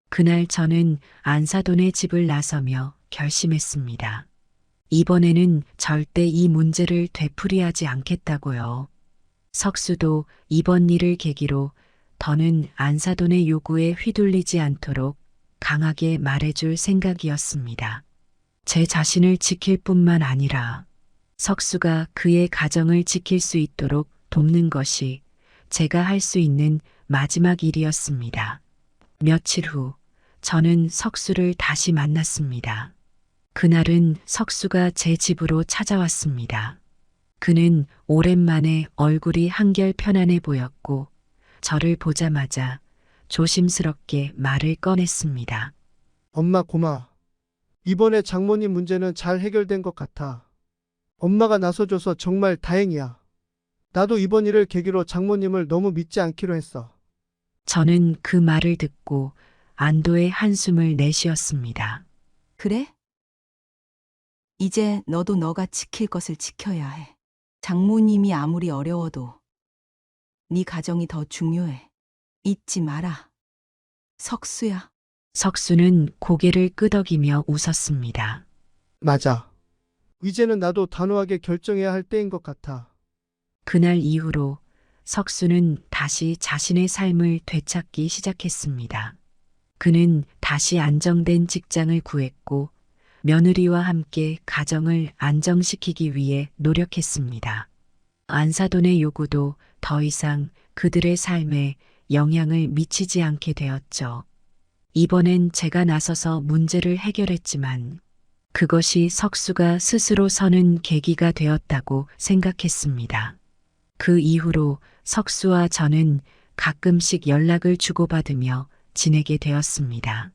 그날 저는 안사돈의 집을 나서며 결심했습니다. 이번에는 절대 이 문제를 되풀이하지 않겠다고요. 석수도 이번 일을 계기로 더는 안사돈의 요구에 휘둘리지 않도록 강하게 말해줄 생각이었습니다. 제 자신을 지킬 뿐만 아니라 석수가 그의 가정을 지킬 수 있도록 돕는 것이 제가 할 수 있는 마지막 일이었습니다. 며칠 후 저는 석수를 다시 만났습니다. 그날은 석수가 제 집으로 찾아왔습니다. 그는 오랜만에 얼굴이 한결 편안해 보였고 저를 보자마자 조심스럽게 말을 꺼냈습니다. 엄마 고마워. 이번에 장모님 문제는 잘 해결된 것 같아. 엄마가 나서줘서 정말 다행이야. 나도 이번 일을 계기로 장모님을 너무 믿지 않기로 했어. 저는 그 말을 듣고 안도의 한숨을 내쉬었습니다. 그래? 이제 너도 너가 지킬 것을 지켜야 해. 장모님이 아무리 어려워도 네 가정이 더 중요해. 잊지 마라. 석수야. 석수는 고개를 끄덕이며 웃었습니다. 맞아. 이제는 나도 단호하게 결정해야 할 때인 것 같아. 그날 이후로 석수는 다시 자신의 삶을 되찾기 시작했습니다. 그는 다시 안정된 직장을 구했고 며느리와 함께 가정을 안정시키기 위해 노력했습니다. 안사돈의 요구도 더 이상 그들의 삶에 영향을 미치지 않게 되었죠. 이번엔 제가 나서서 문제를 해결했지만 그것이 석수가 스스로 서는 계기가 되었다고 생각했습니다. 그 이후로 석수와 저는 가끔씩 연락을 주고받으며 지내게 되었습니다.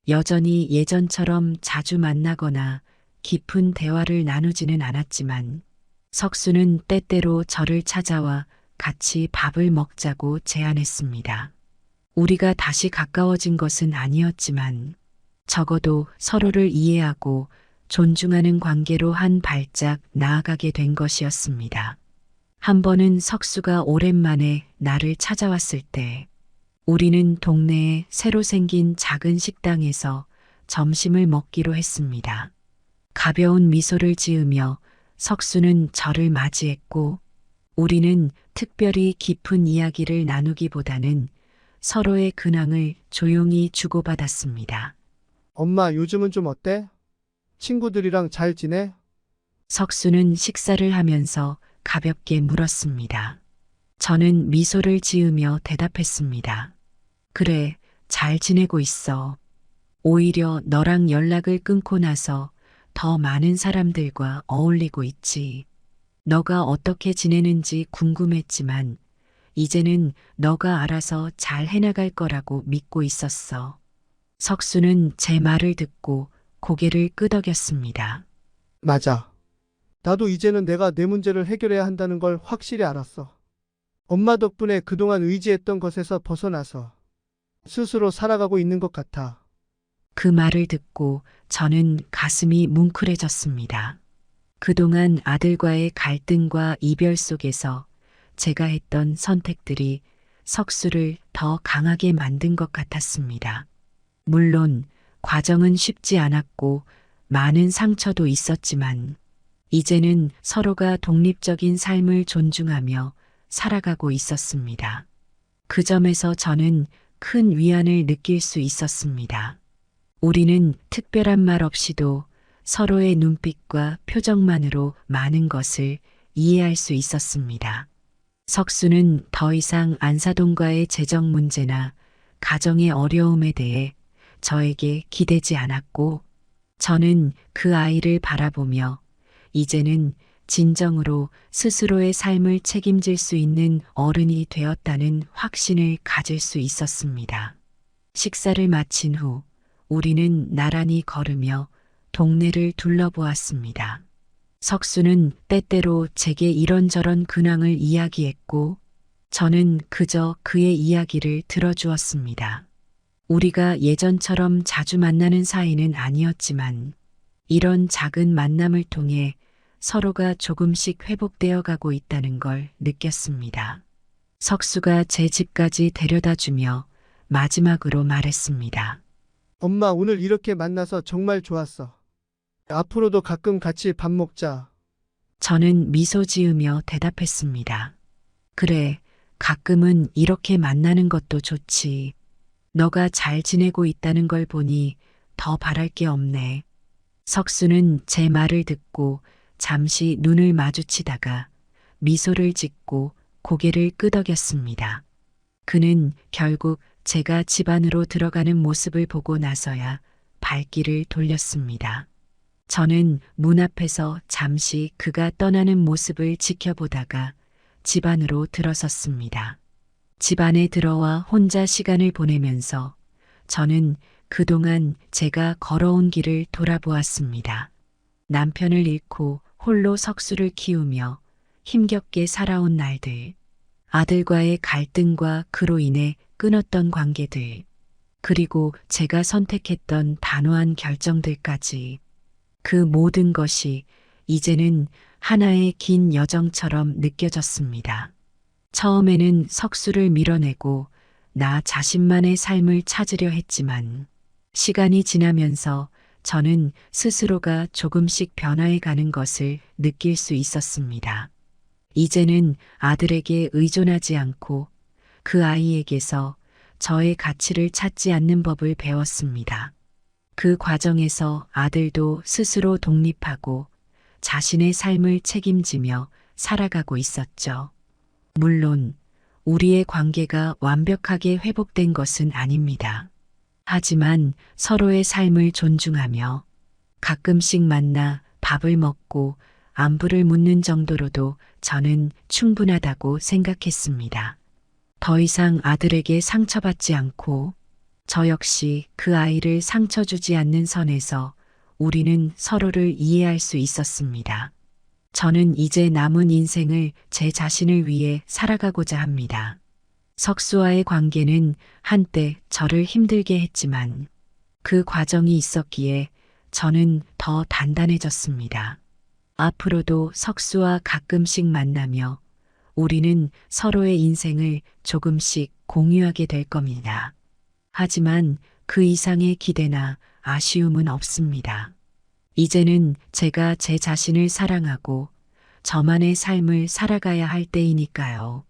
여전히 예전처럼 자주 만나거나 깊은 대화를 나누지는 않았지만 석수는 때때로 저를 찾아와 같이 밥을 먹자고 제안했습니다. 우리가 다시 가까워진 것은 아니었지만 적어도 서로를 이해하고 존중하는 관계로 한 발짝 나아가게 된 것이었습니다. 한 번은 석수가 오랜만에 나를 찾아왔을 때 우리는 동네에 새로 생긴 작은 식당에서 점심을 먹기로 했습니다. 가벼운 미소를 지으며 석수는 저를 맞이했고 우리는 특별히 깊은 이야기를 나누기보다는 서로의 근황을 조용히 주고받았습니다. 엄마 요즘은 좀 어때? 친구들이랑 잘 지내? 석수는 식사를 하면서 가볍게 물었습니다. 저는 미소를 지으며 대답했습니다. 그래, 잘 지내고 있어. 오히려 너랑 연락을 끊고 나서 더 많은 사람들과 어울리고 있지. 너가 어떻게 지내는지 궁금했지만 이제는 너가 알아서 잘 해나갈 거라고 믿고 있었어. 석수는 제 말을 듣고 고개를 끄덕였습니다. 맞아. 나도 이제는 내가 내 문제를 해결해야 한다는 걸 확실히 알았어. 엄마 덕분에 그동안 의지했던 것에서 벗어나서 스스로 살아가고 있는 것 같아. 그 말을 듣고 저는 가슴이 뭉클해졌습니다. 그동안 아들과의 갈등과 이별 속에서 제가 했던 선택들이 석수를 더 강하게 만든 것 같았습니다. 물론 과정은 쉽지 않았고 많은 상처도 있었지만 이제는 서로가 독립적인 삶을 존중하며 살아가고 있었습니다. 그 점에서 저는 큰 위안을 느낄 수 있었습니다. 우리는 특별한 말 없이도 서로의 눈빛과 표정만으로 많은 것을 이해할 수 있었습니다. 석수는 더 이상 안사돈과의 재정 문제나 가정의 어려움에 대해 저에게 기대지 않았고 저는 그 아이를 바라보며 이제는 진정으로 스스로의 삶을 책임질 수 있는 어른이 되었다는 확신을 가질 수 있었습니다. 식사를 마친 후 우리는 나란히 걸으며 동네를 둘러보았습니다. 석수는 때때로 제게 이런저런 근황을 이야기했고 저는 그저 그의 이야기를 들어주었습니다. 우리가 예전처럼 자주 만나는 사이는 아니었지만 이런 작은 만남을 통해 서로가 조금씩 회복되어 가고 있다는 걸 느꼈습니다. 석수가 제 집까지 데려다 주며 마지막으로 말했습니다. 엄마 오늘 이렇게 만나서 정말 좋았어. 앞으로도 가끔 같이 밥 먹자. 저는 미소 지으며 대답했습니다. 그래, 가끔은 이렇게 만나는 것도 좋지. 너가 잘 지내고 있다는 걸 보니 더 바랄 게 없네. 석수는 제 말을 듣고 잠시 눈을 마주치다가 미소를 짓고 고개를 끄덕였습니다. 그는 결국 제가 집 안으로 들어가는 모습을 보고 나서야 발길을 돌렸습니다. 저는 문 앞에서 잠시 그가 떠나는 모습을 지켜보다가 집 안으로 들어섰습니다. 집 안에 들어와 혼자 시간을 보내면서 저는 그동안 제가 걸어온 길을 돌아보았습니다. 남편을 잃고 홀로 석수를 키우며 힘겹게 살아온 날들, 아들과의 갈등과 그로 인해 끊었던 관계들, 그리고 제가 선택했던 단호한 결정들까지 그 모든 것이 이제는 하나의 긴 여정처럼 느껴졌습니다. 처음에는 석수를 밀어내고 나 자신만의 삶을 찾으려 했지만 시간이 지나면서 저는 스스로가 조금씩 변화해 가는 것을 느낄 수 있었습니다. 이제는 아들에게 의존하지 않고 그 아이에게서 저의 가치를 찾지 않는 법을 배웠습니다. 그 과정에서 아들도 스스로 독립하고 자신의 삶을 책임지며 살아가고 있었죠. 물론 우리의 관계가 완벽하게 회복된 것은 아닙니다. 하지만 서로의 삶을 존중하며 가끔씩 만나 밥을 먹고 안부를 묻는 정도로도 저는 충분하다고 생각했습니다. 더 이상 아들에게 상처받지 않고 저 역시 그 아이를 상처 주지 않는 선에서 우리는 서로를 이해할 수 있었습니다. 저는 이제 남은 인생을 제 자신을 위해 살아가고자 합니다. 석수와의 관계는 한때 저를 힘들게 했지만 그 과정이 있었기에 저는 더 단단해졌습니다. 앞으로도 석수와 가끔씩 만나며 우리는 서로의 인생을 조금씩 공유하게 될 겁니다. 하지만 그 이상의 기대나 아쉬움은 없습니다. 이제는 제가 제 자신을 사랑하고 저만의 삶을 살아가야 할 때이니까요.